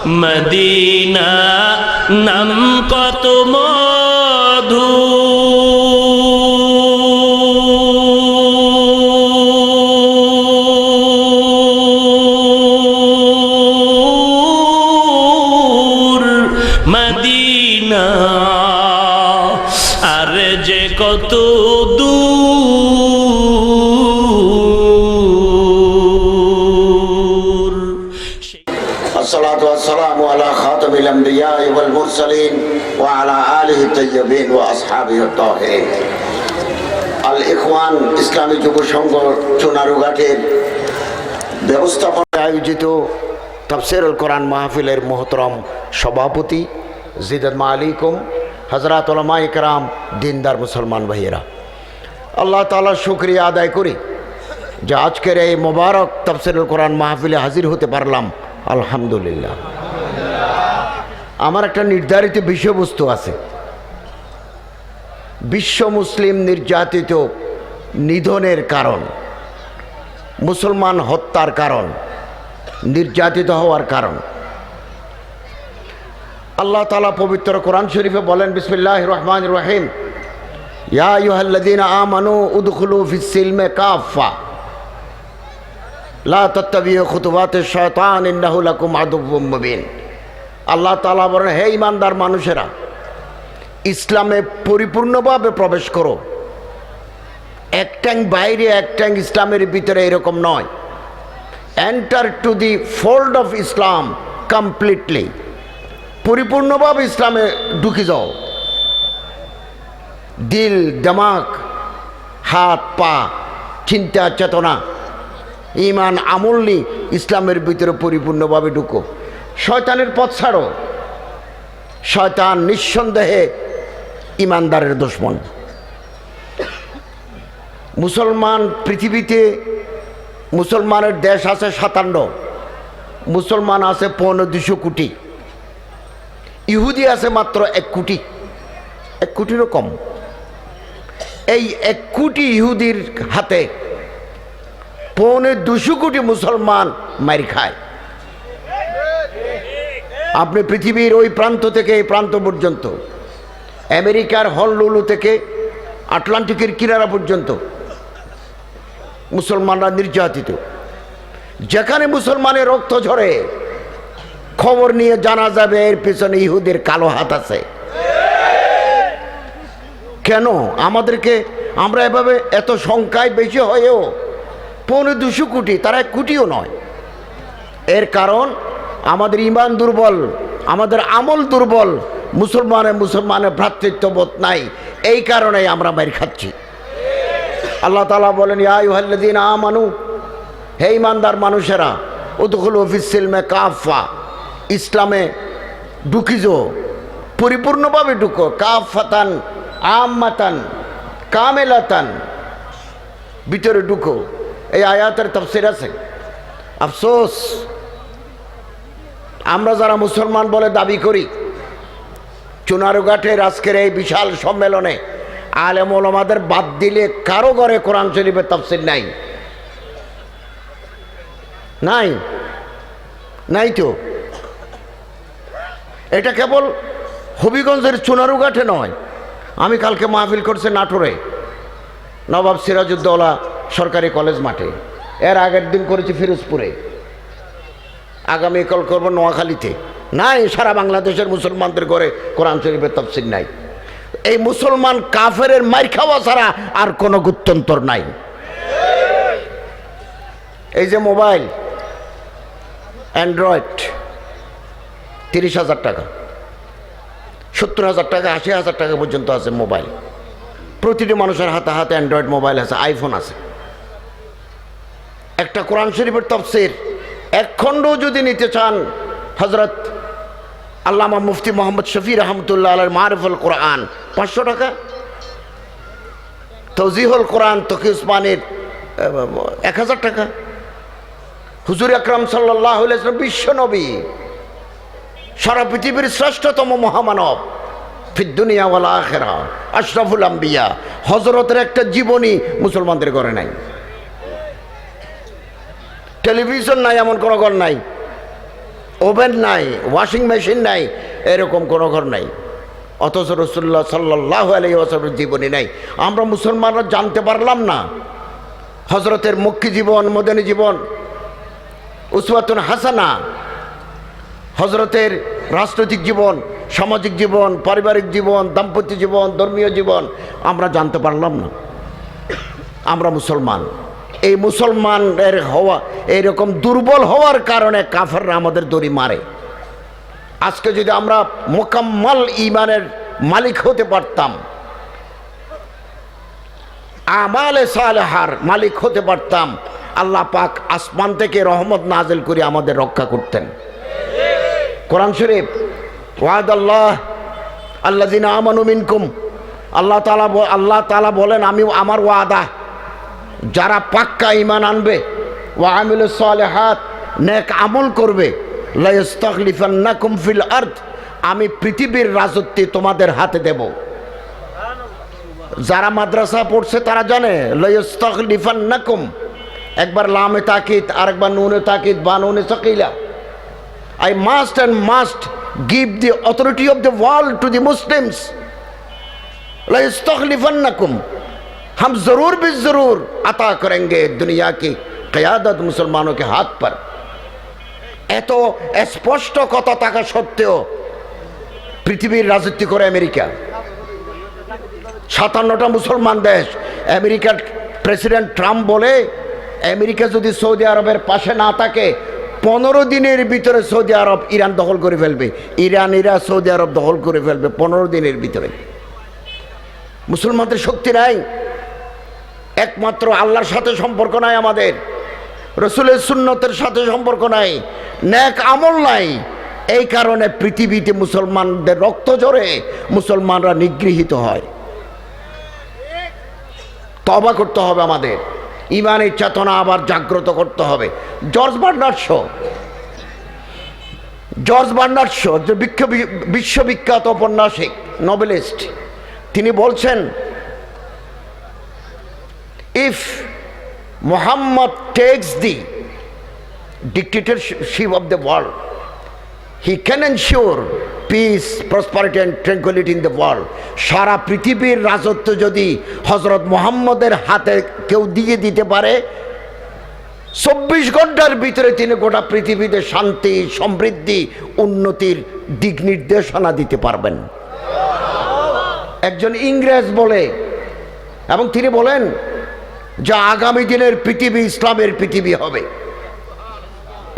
Medina নাম কত মধু, Medina আর যে কত দূর। الصلاة والسلام على خاتم الأنبياء والمرسلين وعلى آله الطيبين وأصحابه الطاهرين। الإخوان ইসলামী যুব সংঘ চুনারুঘাটের ব্যবস্থাপনায় আয়োজিত তাফসীরুল কোরআন মাহফিলের মোহতরম সভাপতি জিদাত মালিকুম হযরত উলামায়ে কেরাম, দিনদার মুসলমান ভাইয়েরা, আল্লাহ তাআলার শুকরিয়া আদায় করি যে আজকের এই মোবারক তাফসীরুল কোরআন মাহফিলে হাজির হতে পারলাম। আলহামদুলিল্লাহ। আমার একটা নির্ধারিত বিষয়বস্তু আছে, বিশ্ব মুসলিম নির্যাতিত নিধনের কারণ, মুসলমান হত্যার কারণ, নির্যাতিত হওয়ার কারণ। আল্লাহ তাআলা পবিত্র কোরআন শরীফে বলেন, বিসমিল্লাহির রহমানির রহিম, ইয়া আইয়ুহাল্লাযীনা আমানু উদখুলু ফিস-সিলমি কাফা লা তাত্তাবিউ খুতুওয়াতিশ শায়তান ইন্নাহু লাকুম আদুউম মুবিন। আল্লাহ তাআলা বলেন, হে ঈমানদার মানুষেরা, ইসলামে পরিপূর্ণভাবে প্রবেশ করো। এক ট্যাং বাইরে এক ট্যাং ইসলামের ভিতরে এরকম নয়। Enter to the fold of Islam completely, পরিপূর্ণভাবে ইসলামে ঢুকে যাও। দিল, দিমাগ, হাত পা, চিন্তা চেতনা, ইমান আমল নিয়ে ইসলামের ভিতরে পরিপূর্ণভাবে ঢুকো। শয়তানের পথ ছাড়ো। শয়তান নিঃসন্দেহে ইমানদারের দুশমন। মুসলমান পৃথিবীতে, মুসলমানের দেশ আছে 57, মুসলমান আছে 250 কোটি, ইহুদি আছে মাত্র 1 কোটি, 1 কোটিরও কম। এই 1 কোটি ইহুদির হাতে 250 কোটি মুসলমান মার খায়। আপনি পৃথিবীর ওই প্রান্ত থেকে এই প্রান্ত পর্যন্ত, আমেরিকার হনলুলু থেকে আটলান্টিকের কিনারা পর্যন্ত মুসলমানরা নির্যাতিত। যেখানে মুসলমানের রক্ত ঝরে, খবর নিয়ে জানা যাবে এর পিছনে ইহুদের কালো হাত আছে। কেন আমাদেরকে, আমরা এভাবে এত সংখ্যায় বেশি হয়েও 250 কোটি, তারা 1 কোটিও নয়। এর কারণ আমাদের ঈমান দুর্বল, আমাদের আমল দুর্বল, মুসলমানের ভ্রাতৃত্ববোধ নাই। এই কারণেই আমরা মার খাচ্ছি। আল্লাহ তাআলা বলেন, ইয়া আইয়ুহাল্লাযীনা আমানু, হে ঈমানদার মানুষেরা, উদখুলু ফিস-সিলমি কাফা, ইসলামে ঢুকিজো, পরিপূর্ণভাবে ঢুকো। কাফাতান, আম্মাতান, কামেলাতান, ভিতরে ঢুকো। এই আয়াতের তাফসীর আছে। আফসোস, আমরা যারা মুসলমান বলে দাবি করি, চুনারুঘাটের আজকের এই বিশাল সম্মেলনে আলেম ওলামাদের বাদ দিলে কারো ঘরে কোরআন শরীফের তাফসীর নাই। নাই, নাই তো। এটা কেবল হবিগঞ্জের চুনারুঘাটে নয়। আমি কালকে মাহফিল করছি নাটোরে, নবাব সিরাজউদ্দৌলা সরকারি কলেজ মাঠে। এর আগের দিন করেছি ফিরোজপুরে, আগামীকাল করব নোয়াখালীতে। নাই, সারা বাংলাদেশের মুসলমানদের ঘরে কোরআন শরীফের তাফসীর নাই। এই মুসলমান কাফেরের মার খাওয়া ছাড়া আর কোনো গত্যন্তর নাই। এই যে মোবাইল অ্যান্ড্রয়েড 30,000 টাকা, 70,000 টাকা, 80,000 টাকা পর্যন্ত আছে মোবাইল। প্রতিটি মানুষের হাতে হাতে অ্যান্ড্রয়েড মোবাইল আছে, আইফোন আছে। একটা কোরআন শরীফের তাফসীর 1 খণ্ড যদি নিতে চান, হযরত আল্লামা মুফতি মোহাম্মদ শফি রহমতুল্লাহ আলাইহির মারিফুল কোরআন 500 টাকা, তৌজিহুল কোরআন তকি উসমানের 1000 টাকা। হুজুর আকরাম সাল্লাল্লাহু আলাইহি ওয়াসাল্লাম বিশ্ব নবী, সারা পৃথিবীর শ্রেষ্ঠতম মহামানব, ফিদ দুনিয়া ওয়াল আখিরা, আশরাফুল আম্বিয়া, হযরতের একটা জীবনী মুসলমানদের ঘরে নাই। টেলিভিশন নাই, এমন কোনো ঘর নাই। ওভেন নাই, ওয়াশিং মেশিন নাই, এরকম কোনো ঘর নাই। অথচ রাসূলুল্লাহ সাল্লাল্লাহু আলাইহি ওয়াসাল্লামের জীবনী নাই। আমরা মুসলমানরা জানতে পারলাম না হজরতের মক্কি জীবন, মদিনী জীবন, উসওয়াতুন হাসানা, হজরতের রাজনৈতিক জীবন, সামাজিক জীবন, পারিবারিক জীবন, দাম্পত্য জীবন, ধর্মীয় জীবন আমরা জানতে পারলাম না। আমরা মুসলমান, এই মুসলমানের হওয়া, এইরকম দুর্বল হওয়ার কারণে কাফেররা আমাদের দড়ি মারে। আজকে যদি আমরা মোকাম্মল ঈমানের মালিক হতে পারতাম, আমালে সালেহার মালিক হতে পারতাম, আল্লাহ পাক আসমান থেকে রহমত নাজিল করে আমাদের রক্ষা করতেন। কোরআন শরীফ, ওয়াদাল্লাহ আল্লাযিনা আমানু মিনকুম, আল্লাহ তাআলা বলেন আমি আমার ওয়াদা, যারা পাক্কা ঈমান আনবে, ওয়া আমিলুস সালিহাত, নেক আমল করবে, লা ইস্তাখলিফান্নাকুম ফিল আরদ, আমি পৃথিবীর রাজত্ব তোমাদের হাতে দেব। যারা মাদ্রাসা পড়ছে তারা জানে লা ইস্তাখলিফান্নাকুম, একবার লামে তাকিদ, আরেকবার নুনে তাকিদ বা নুনে সাকিলা। I must and must give the authority of the world to the Muslims. ला इस्तखलिफन्नकुम, हम जरूर भी जरूर अता करेंगे दुनिया की क़यादत मुसलमानों के हाथ पर। এত স্পষ্ট কথা থাকা সত্ত্বেও পৃথিবীর রাজত্ব করে আমেরিকা। 57টা মুসলমান দেশ। আমেরিকার প্রেসিডেন্ট ট্রাম্প বলে আমেরিকা যদি সৌদি আরবের পাশে না থাকে 15 দিনের ভিতরে সৌদি আরব ইরান দখল করে ফেলবে, ইরানিরা সৌদি আরব দখল করে ফেলবে 15 দিনের ভিতরে। মুসলমানদের শক্তি নাই, একমাত্র আল্লাহর সাথে সম্পর্ক নাই, আমাদের রসুলের সুন্নতের সাথে সম্পর্ক নাই, নেক আমল নাই। এই কারণে পৃথিবীতে মুসলমানদের রক্ত ঝরে মুসলমানরা নিগৃহীত হয়। তওবা করতে হবে আমাদের, ইমানের চেতনা আবার জাগ্রত করতে হবে। জর্জ বার্নার্ড শো যে বিশ্ববিখ্যাত ঔপন্যাসিক, নোবেলিস্ট, তিনি বলছেন, if Muhammad takes the dictatorship of the world, he can ensure peace, prosperity and tranquility in the world. সারা পৃথিবীর রাজত্ব যদি হযরত মুহাম্মদের হাতে কেউ দিয়ে দিতে পারে, 24 ঘন্টার ভিতরে তিনি গোটা পৃথিবীতে শান্তি, সমৃদ্ধি, উন্নতির দিক নির্দেশনা দিতে পারবেন। একজন ইংরেজ বলে, এবং তিনি বলেন যে আগামী দিনের পৃথিবী ইসলামের পৃথিবী হবে।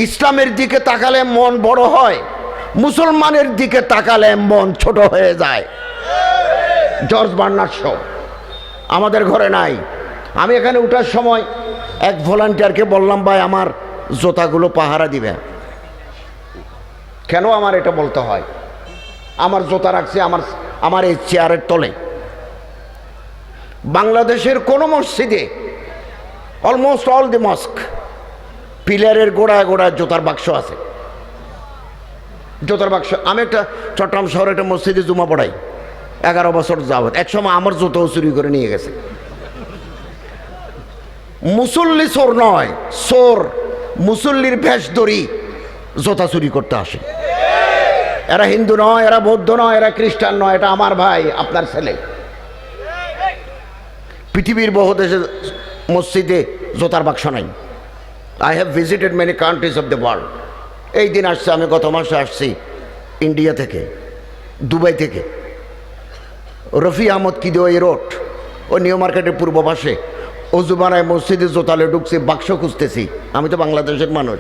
ইসলামের দিকে তাকালে মন বড় হয়, মুসলমানের দিকে তাকালে মন ছোট হয়ে যায়। জর্জ বার্নার্ড শো আমাদের ঘরে নাই। আমি এখানে ওঠার সময় এক ভলান্টিয়ারকে বললাম, ভাই আমার জুতাগুলো পাহারা দিবে। কেন আমার এটা বলতে হয়? আমার জুতা রাখছি আমার এই চেয়ারের তলে। বাংলাদেশের কোনো মসজিদে, অলমোস্ট অল দি মস্ক, পিলারের গোড়ায় গোড়ায় জুতার বাক্স আছে, জুতার বাক্স। আমি একটা চট্টগ্রাম শহরে একটা মসজিদে জুমা পড়াই 11 বছর যাবত। একসময় আমার জুতাও চুরি করে নিয়ে গেছে। মুসল্লি চোর নয়, চোর মুসল্লির ভেষ ধরি জুতা চুরি করতে আসে। এরা হিন্দু নয়, এরা বৌদ্ধ নয়, এরা খ্রিস্টান নয়, এটা আমার ভাই, আপনার ছেলে। পৃথিবীর বহু দেশে মসজিদে জুতার বাক্স নাই। I have visited many countries of the world. এই দিন আসছে, আমি গত মাসে আসছি ইন্ডিয়া থেকে, দুবাই থেকে। রফি আহমদ কিদোয়াই রোড, ও নিউ মার্কেটের পূর্ব পাশে অজু বানায় মসজিদে জোতালে ঢুকছি, বাক্স খুঁজতেছি। আমি তো বাংলাদেশের মানুষ।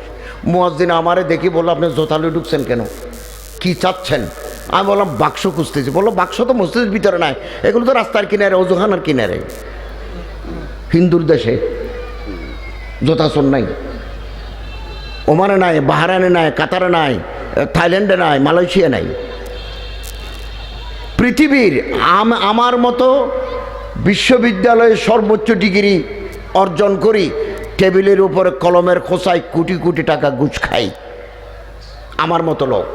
মুয়াজ্জিন আমারে দেখি বললো, আপনি জোতালে ঢুকছেন কেন, কি চাচ্ছেন? আমি বললাম বাক্স খুঁজতেছি। বললো বাক্স তো মসজিদের ভিতরে নাই, এগুলো তো রাস্তার কিনারে, অজুখানার কিনারে। হিন্দুর দেশে জোতা চোর নাই, ওমানে নাই, বাহারানে নাই, কাতারে নাই, থাইল্যান্ডে নাই, মালয়েশিয়া নাই। পৃথিবীর আমার মতো বিশ্ববিদ্যালয়ে সর্বোচ্চ ডিগ্রি অর্জন করি, টেবিলের উপরে কলমের খোসায় কোটি কোটি টাকা ঘুষ খাই, আমার মতো লোক।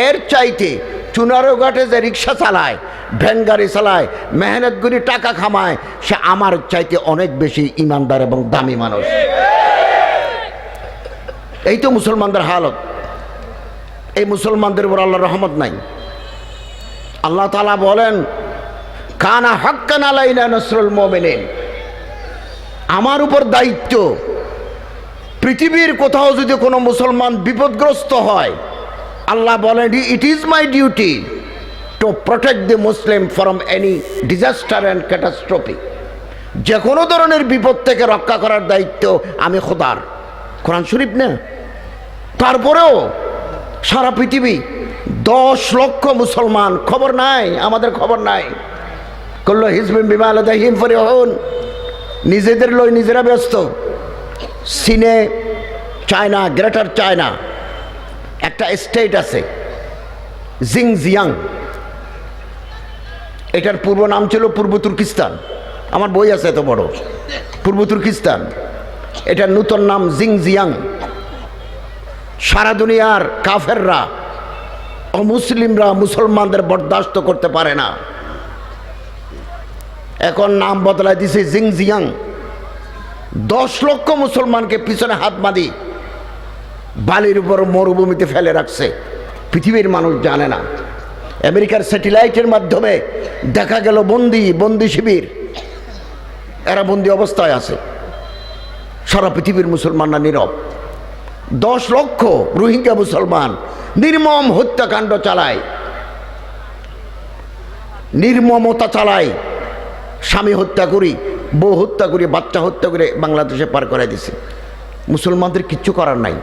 এর চাইতে চুনারোঘাটে যে রিক্সা চালায়, ভ্যান গাড়ি চালায়, মেহনত করে টাকা খামায়, সে আমার চাইতে অনেক বেশি ইমানদার এবং দামি মানুষ। এই তো মুসলমানদের হালত। এই মুসলমানদের উপর আল্লাহর রহমত নাই। আল্লাহ তাআলা বলেন, কানা হাক্কান আলাইনা নাসরুল মুমিনিন, আমার উপর দায়িত্ব, পৃথিবীর কোথাও যদি কোনো মুসলমান বিপদগ্রস্ত হয়, আল্লাহ বলেন it is my duty to protect the Muslim from any disaster and catastrophe. যে কোনো ধরনের বিপদ থেকে রক্ষা করার দায়িত্ব আমি খোদার। কোরআন শরীফ না? তারপরেও সারা পৃথিবী 10 লক্ষ মুসলমান, খবর নাই, আমাদের খবর নাই। কুল্লু হিজবিন বিমা লাদাইহিম ফারিহুন, নিজেদের লই নিজেরা ব্যস্ত। চীনে, চায়না, গ্রেটার চায়না একটা স্টেট আছে জিংজিয়াং, এটার পূর্ব নাম ছিল পূর্ব তুর্কিস্তান। আমার বই আছে এত বড়, পূর্ব তুর্কিস্তান, এটার নূতন নাম জিংজিয়াং। সারা দুনিয়ার কাফেররা, অমুসলিমরা মুসলমানদের বরদাস্ত করতে পারে না, এখন নাম বদলায় দিছে জিংজিয়াং। 10 লক্ষ মুসলমানকে পিছনে হাত বাঁধি বালির উপর মরুভূমিতে ফেলে রাখছে, পৃথিবীর মানুষ জানে না। আমেরিকার স্যাটেলাইটের মাধ্যমে দেখা গেল বন্দি শিবির, এরা বন্দি অবস্থায় আছে, সারা পৃথিবীর মুসলমানরা নীরব। 10 লক্ষ রোহিঙ্গা মুসলমান নির্মম হত্যাকাণ্ড চালায়, নির্মমতা চালায়। স্বামী হত্যা করি, বউ হত্যা করি, বাচ্চা হত্যা করে বাংলাদেশে পার করে দিছে। মুসলমানদের কিচ্ছু করার নাই।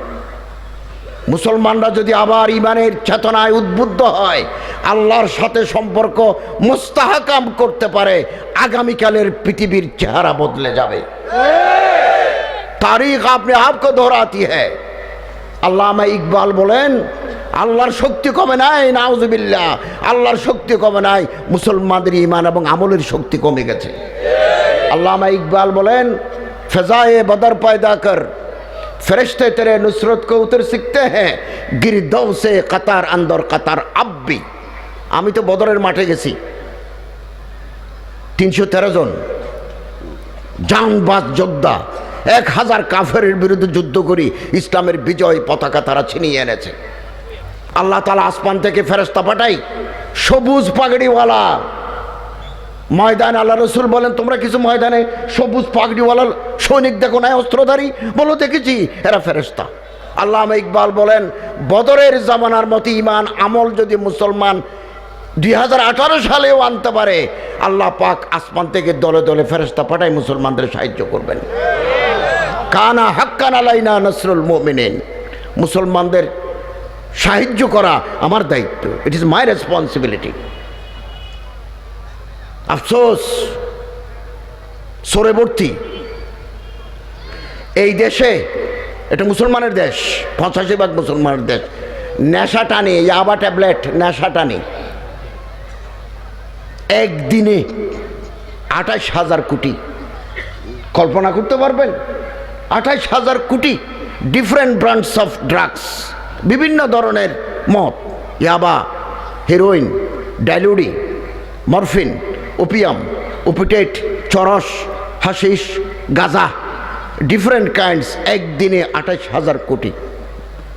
মুসলমানরা যদি আবার ইমানের চেতনায় উদ্বুদ্ধ হয়, আল্লাহর সাথে সম্পর্ক মুস্তাহকাম করতে পারে, আগামীকালের পৃথিবীর চেহারা বদলে যাবে। তারিখ আপনি আপকে দোহরাতি হ্যায়। আল্লামা ইকবাল বলেন, আল্লাহর শক্তি কমে নাই, নাউজুবিল্লাহ, আল্লাহর শক্তি কমে নাই, মুসলমানদের ঈমান এবং আমলের শক্তি কমে গেছে। আল্লামা ইকবাল বলেন, ফেজায়ে বদর পয়দা কর, ফেরেশতে তেরে নুসরত কো উতর শিখতে হ্যাঁ, গিরদৌ সে কাতার আন্দর কাতার আব্বি। আমি তো বদরের মাঠে গেছি, 313 জন জানবাজ যোদ্ধা, 1000 কাফেরের বিরুদ্ধে যুদ্ধ করি ইসলামের বিজয় পতাকা তারা ছিনিয়ে এনেছে। আল্লাহ তাআলা আসমান থেকে ফেরেশতা পাঠাই, সবুজ পাগড়িওয়ালা ময়দানে। আল্লাহ রসুল বলেন, তোমরা কিছু ময়দানে সবুজ পাগড়িওয়ালা সৈনিক দেখো না, অস্ত্রধারী? বলো দেখেছি, এরা ফেরেশতা। আল্লামা ইকবাল বলেন, বদরের জামানার মতো ঈমান আমল যদি মুসলমান 2018 সালেও আনতে পারে, আল্লাহ পাক আসমান থেকে দলে দলে ফেরেশতা পাঠায় মুসলমানদের সাহায্য করবেন। কানা হাক্কান আলাইনা নাসরুল মুমিনিন, মুসলমানদের সাহায্য করা আমার দায়িত্ব, ইট ইজ মাই রেসপন্সিবিলিটি। আফসোস, সরে ভর্তি এই দেশে, এটা মুসলমানের দেশ, 85% মুসলমানের দেশ, নেশা টানি, ইয়াবা ট্যাবলেট নেশা টানি, একদিনে 28,000 কোটি। কল্পনা করতে পারবেন? 28,000 কোটি ডিফারেন্ট ব্র্যান্ডস অফ ড্রাগস, বিভিন্ন ধরনের মদ, ইয়াবা, হেরোইন, ডাইলুডি, মরফিন, ওপিয়াম, ওপিটেট, চরস, হাশিশ, গাঁজা, ডিফারেন্ট কাইন্ডস, একদিনে 28,000 কোটি।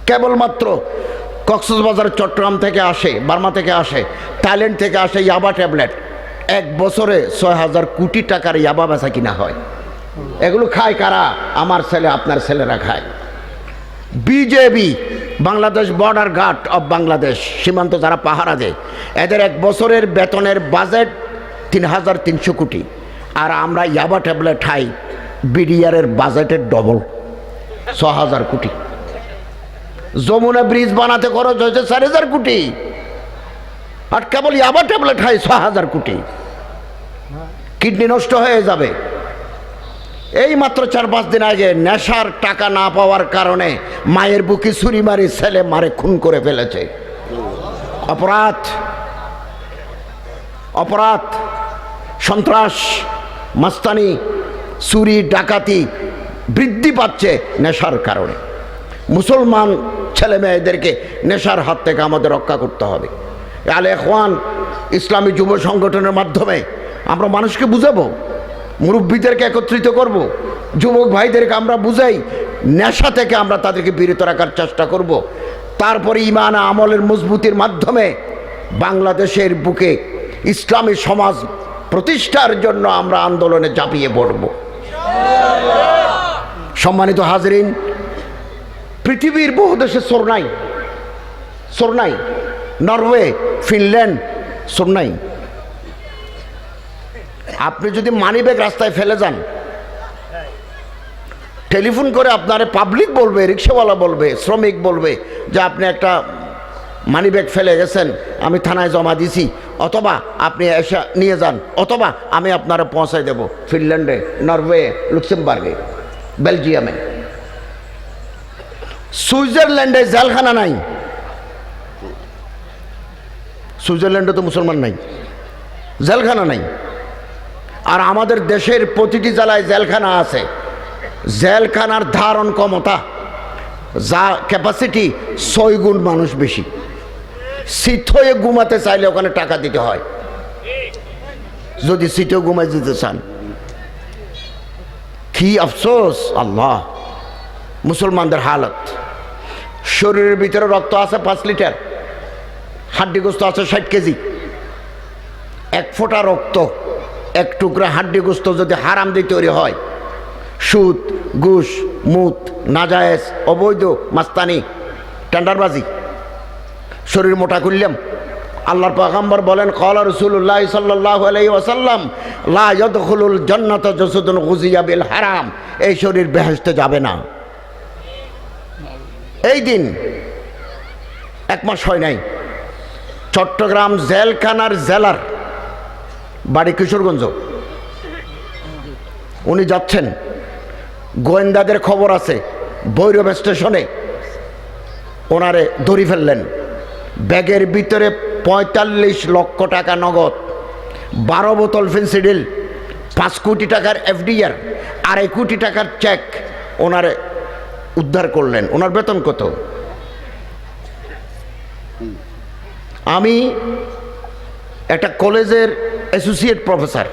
কেবলমাত্র কক্সবাজার, চট্টগ্রাম থেকে আসে, বার্মা থেকে আসে, থাইল্যান্ড থেকে আসে ইয়াবা ট্যাবলেট, 1 বছরে 6,000 কোটি টাকার ইয়াবা বেচা কিনা হয়। এগুলো খায় কারা? আমার ছেলে, আপনার ছেলেরা খায়। BJP, Bangladesh border guard of Bangladesh, সীমান্ত যারা পাহারা দেয়, এদের 1 বছরের বেতনের বাজেট 3,300 কোটি। আর আমরা ইয়াবা ট্যাবলেট খাই, বিডিআরের বাজেটের ডবল, 6,000 কোটি। যমুনা ব্রিজ বানাতে খরচ হয়েছে 4,000 কোটি, আর কেবল ইয়াবা ট্যাবলেট খাই 6,000 কোটি। কিডনি নষ্ট হয়ে যাবে। এই মাত্র 4-5 দিন আগে নেশার টাকা না পাওয়ার কারণে মায়ের বুকে ছুরি মারি ছেলে মারে খুন করে ফেলেছে। অপরাধ, অপরাধ, সন্ত্রাস, মাস্তানি, চুরি, ডাকাতি বৃদ্ধি পাচ্ছে নেশার কারণে। মুসলমান ছেলে মেয়েদেরকে নেশার হাত থেকে আমাদের রক্ষা করতে হবে। আল ইখওয়ান ইসলামী যুব সংগঠনের মাধ্যমে আমরা মানুষকে বুঝাবো, মুরব্বীদেরকে একত্রিত করব, যুবক ভাইদেরকে আমরা বুঝাই, নেশা থেকে আমরা তাদেরকে বিরত রাখার চেষ্টা করব। তারপরে ঈমান আমলের মজবুতির মাধ্যমে বাংলাদেশের বুকে ইসলামী সমাজ প্রতিষ্ঠার জন্য আমরা আন্দোলনে ঝাঁপিয়ে পড়ব। সম্মানিত হাজরিন, পৃথিবীর বহু দেশে চোর নাই, নরওয়ে, ফিনল্যান্ড চোর নাই। আপনি যদি মানিব্যাগ রাস্তায় ফেলে যান, টেলিফোন করে আপনারে পাবলিক বলবে, রিক্সাওয়ালা বলবে, শ্রমিক বলবে যে আপনি একটা মানিব্যাগ ফেলে গেছেন, আমি থানায় জমা দিছি, অথবা আপনি এসে নিয়ে যান, অথবা আমি আপনারা পৌঁছায় দেব ফিনল্যান্ডে, নরওয়ে, লুক্সেমবার্গে, বেলজিয়ামে। সুইজারল্যান্ডে জেলখানা নাই। সুইজারল্যান্ডে তো মুসলমান নাই, জেলখানা নাই। আর আমাদের দেশের প্রতিটি জেলায় জেলখানা আছে। জেলখানার ধারণ ক্ষমতা, যা ক্যাপাসিটি 6 গুণ মানুষ বেশি। সিট হয়ে ঘুমাতে চাইলে ওখানে টাকা দিতে হয়, যদি সিটেও ঘুমাই যেতে চান। কি আফসোস আল্লাহ, মুসলমানদের হালত। শরীরের ভিতরে রক্ত আছে 5 লিটার, হাড্ডিগোস্ত আছে 60 কেজি। 1 ফোঁটা রক্ত, 1 টুকরা হাড্ডিগোস্ত যদি হারাম দিয়ে তৈরি হয়, সুদ, ঘুষ, মুত, নাজায়েজ, অবৈধ, মাস্তানি, টেন্ডারবাজি, শরীর মোটা করলাম। আল্লাহর পয়গম্বর বলেন, ক্বালা রাসূলুল্লাহ সাল্লাল্লাহু আলাইহি ওয়াসাল্লাম, লা ইয়াদখুলুল জান্নাতা জাসাদুন গুযিয়া বিল হারাম। এই শরীর বেহেশতে যাবে না। এই দিন 1 মাস হয় নাই, চট্টগ্রাম জেলখানার জেলার বাড়ি কিশোরগঞ্জ, উনি যাচ্ছেন, গোয়েন্দাদের খবর আছে ভৈরব স্টেশনে ওনারে ধরে ফেললেন। ব্যাগের ভিতরে 45 লক্ষ টাকা নগদ, 12 বোতল ফেন্সিডিল, 5 কোটি টাকার এফডিআর, 2.5 কোটি টাকার চেক ওনারে উদ্ধার করলেন। ওনার বেতন কত? আমি একটা কলেজের অ্যাসোসিয়েট প্রফেসর,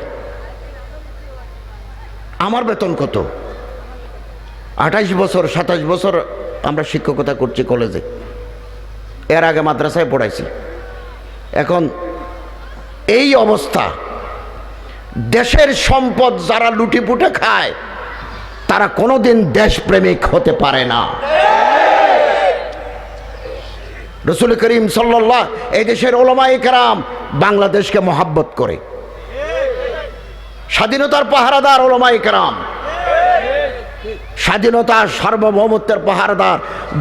আমার বেতন কত? 28 বছর 27 বছর আমরা শিক্ষকতা করছি কলেজে, এর আগে মাদ্রাসায় পড়াইছি। এখন এই অবস্থা, দেশের সম্পদ যারা লুটিপুটে খায় তারা কোনোদিন দেশপ্রেমিক হতে পারে না। রাসূল করিম সাল্লাল্লাহু, এই দেশের উলামায়ে কেরাম বাংলাদেশকে মহাব্বত করে, স্বাধীনতার পাহারাদার উলামায়ে কেরাম, স্বাধীনতার সার্বভৌমত্বের পাহারাদার।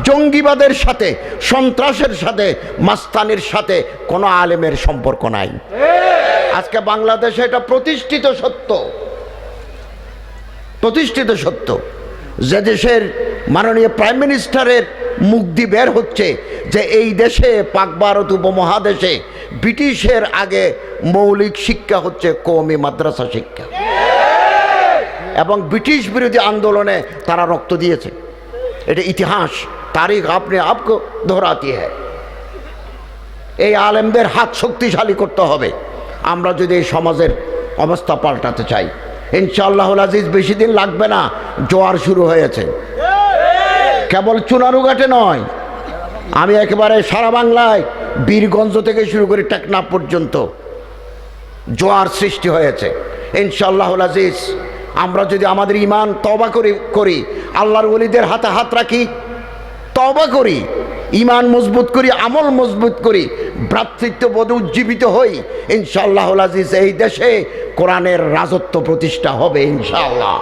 জঙ্গিবাদের সাথে, সন্ত্রাসের সাথে, মাস্তানির সাথে কোনো আলেমের সম্পর্ক নাই। আজকে বাংলাদেশে এটা প্রতিষ্ঠিত সত্য, প্রতিষ্ঠিত সত্য। যে দেশের মাননীয় প্রাইম মিনিস্টারের মুখ দিয়ে বের হচ্ছে যে এই দেশে, পাক ভারত উপমহাদেশে ব্রিটিশের আগে মৌলিক শিক্ষা হচ্ছে কওমি মাদ্রাসা শিক্ষা, এবং ব্রিটিশ বিরোধী আন্দোলনে তারা রক্ত দিয়েছে। এটা ইতিহাস, তারিখ আপনি আপকো দোহরাতি হ্যায়। এই আলেমদের হাত শক্তিশালী করতে হবে আমরা যদি এই সমাজের অবস্থা পাল্টাতে চাই। ইনশাআল্লাহুল আজিজ বেশি দিন লাগবে না, জোয়ার শুরু হয়েছে। কেবল চুনারুঘাটে নয়, আমি একেবারে সারা বাংলায় বীরগঞ্জ থেকে শুরু করে টেকনাফ পর্যন্ত জোয়ার সৃষ্টি হয়েছে। ইনশাআল্লাহুল আজিজ আমরা যদি আমাদের ঈমান তওবা করি, আল্লাহর ওলিদের হাতে হাত রাখি, তওবা করি, ঈমান মজবুত করি, আমল মজবুত করি, ভ্রাতৃত্ববোধে উজ্জীবিত হই, ইনশাআল্লাহুল আজিজ এই দেশে কোরআনের রাজত্ব প্রতিষ্ঠা হবে ইনশাআল্লাহ।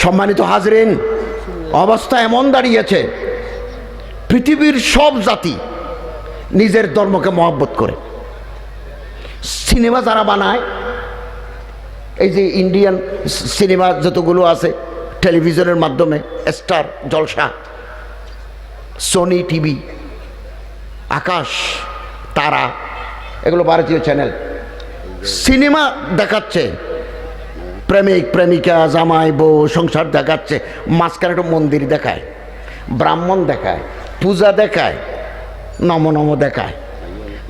সম্মানিত হাজরিন, অবস্থা এমন দাঁড়িয়েছে, পৃথিবীর সব জাতি নিজের ধর্মকে মহব্বত করে। সিনেমা যারা বানায়, এই যে ইন্ডিয়ান সিনেমা যতগুলো আছে টেলিভিশনের মাধ্যমে, স্টার জলসা, সোনি টিভি, আকাশ তারা, এগুলো ভারতীয় চ্যানেল, সিনেমা দেখাচ্ছে, প্রেমিক প্রেমিকা, জামাই বউ সংসার দেখাচ্ছে, মাঝখানে একটা মন্দির দেখায়, ব্রাহ্মণ দেখায়, পূজা দেখায়, নম নম দেখায়,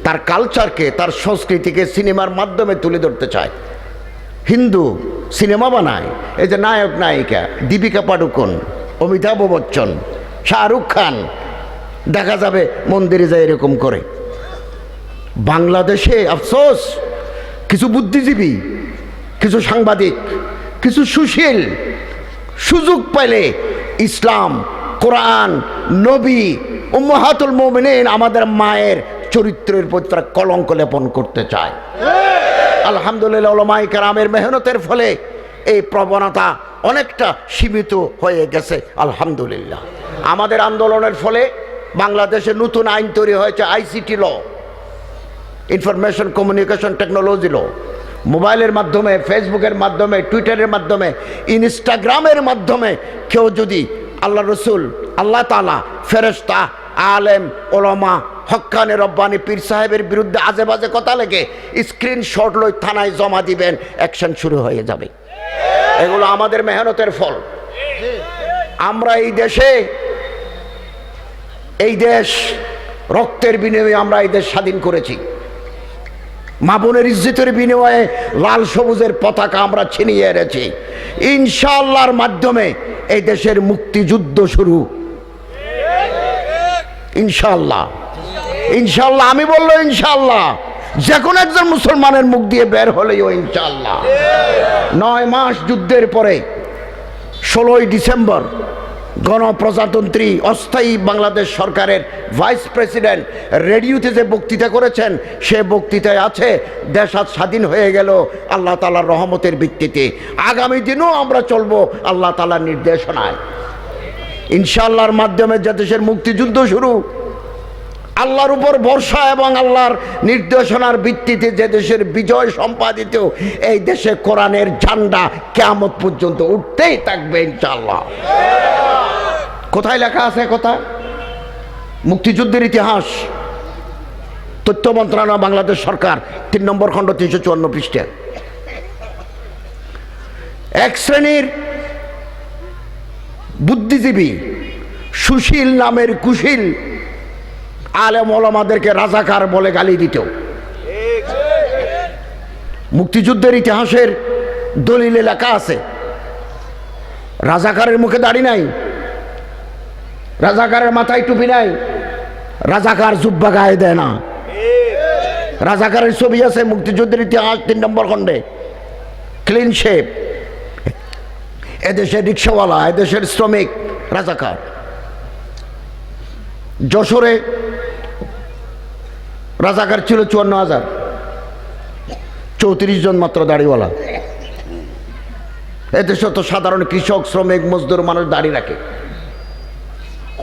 তার কালচারকে, তার সংস্কৃতিকে সিনেমার মাধ্যমে তুলে ধরতে চায়। হিন্দু সিনেমা বানায়, এই যে নায়ক নায়িকা, দীপিকা পাডুকোন, অমিতাভ বচ্চন, শাহরুখ খান, দেখা যাবে মন্দিরে যায় এরকম করে। বাংলাদেশে আফসোস, কিছু বুদ্ধিজীবী, কিছু সাংবাদিক, কিছু সুশীল সুযোগ পেলে ইসলাম, কোরআন, নবী, উম্মাহাতুল মুমিনিন আমাদের মায়ের চরিত্রের প্রতি তারা কলঙ্ক লেপন করতে চায়। আলহামদুলিল্লাহ উলামায়ে কেরামের মেহনতের ফলে এই প্রবণতা অনেকটা সীমিত হয়ে গেছে আলহামদুলিল্লাহ। আমাদের আন্দোলনের ফলে বাংলাদেশে নতুন আইন তৈরি হয়েছে, আইসিটি ল, ইনফরমেশন কমিউনিকেশন টেকনোলজি ল। মোবাইলের মাধ্যমে, ফেসবুকের মাধ্যমে, টুইটারের মাধ্যমে, ইনস্টাগ্রামের মাধ্যমে কেউ যদি আল্লাহ রসুল, আল্লাহ তাআলা, ফেরেশতা, আলেম, ওলামা, হক্কানে রব্বানি পীর সাহেবের বিরুদ্ধে আজে বাজে কথা লেগে স্ক্রিনশট লই থানায় জমা দিবেন, অ্যাকশন শুরু হয়ে যাবে। এগুলো আমাদের মেহনতের ফল। আমরা এই দেশ রক্তের বিনিময়ে আমরা এই দেশ স্বাধীন করেছি। মা বোনের ইজ্জতের বিনিময়ে লাল সবুজের পতাকা আমরা ছিনিয়ে এনেছি। ইনশাআল্লাহর মাধ্যমে এই দেশের মুক্তিযুদ্ধ শুরু। ইনশাআল্লাহ, ইনশাআল্লাহ, আমি বললো ইনশাআল্লাহ, যে কোনো একজন মুসলমানের মুখ দিয়ে বের হলেও ইনশাআল্লাহ। 9 মাস যুদ্ধের পরে 16ই ডিসেম্বর গণপ্রজাতন্ত্রী অস্থায়ী বাংলাদেশ সরকারের ভাইস প্রেসিডেন্ট রেডিওতে যে বক্তৃতা করেছেন, সে বক্তৃতায় আছে দেশ আজ স্বাধীন হয়ে গেল আল্লাহ তাআলার রহমতের ভিত্তিতে। আগামী দিনও আমরা চলবো আল্লাহ তাআলার নির্দেশনায়। ইনশাআল্লাহর মাধ্যমে যে দেশের মুক্তিযুদ্ধ শুরু, আল্লাহর উপর ভরসা এবং আল্লাহর নির্দেশনার ভিত্তিতে যে দেশের বিজয় সম্পাদিত, এই দেশে কোরআনের ঝান্ডা কিয়ামত পর্যন্ত উঠতেই থাকবে ইনশাআল্লাহ। কোথায় লেখা আছে কথা? মুক্তিযুদ্ধের ইতিহাস, তথ্য মন্ত্রণালয়, বাংলাদেশ সরকার, 3 নম্বর খণ্ড, 354 পৃষ্ঠা। এক শ্রেণীর বুদ্ধিজীবী, সুশীল নামের কুশীল আলেম ওলামাদেরকে রাজাকার বলে গালি দিত। মুক্তিযুদ্ধের ইতিহাসের দলিলে লেখা আছে, রাজাকারের মুখে দাড়ি নাই, রাজাকারের মাথায় টুপি নাই, রাজাকার জুব্বা গায়ে দেয় না। রাজাকারের ছবি আছে মুক্তিযুদ্ধের ইতিহাস 3 নম্বর খণ্ডে, ক্লিন শেপ। এদেশের রিক্সাওয়ালা, এদেশের শ্রমিক রাজাকার। যশোরে রাজাকার ছিল 54,000, 34 জন মাত্র দাড়িওয়ালা। এদেশে তো সাধারণ কৃষক, শ্রমিক, মজদুর মানুষ দাড়ি রাখে।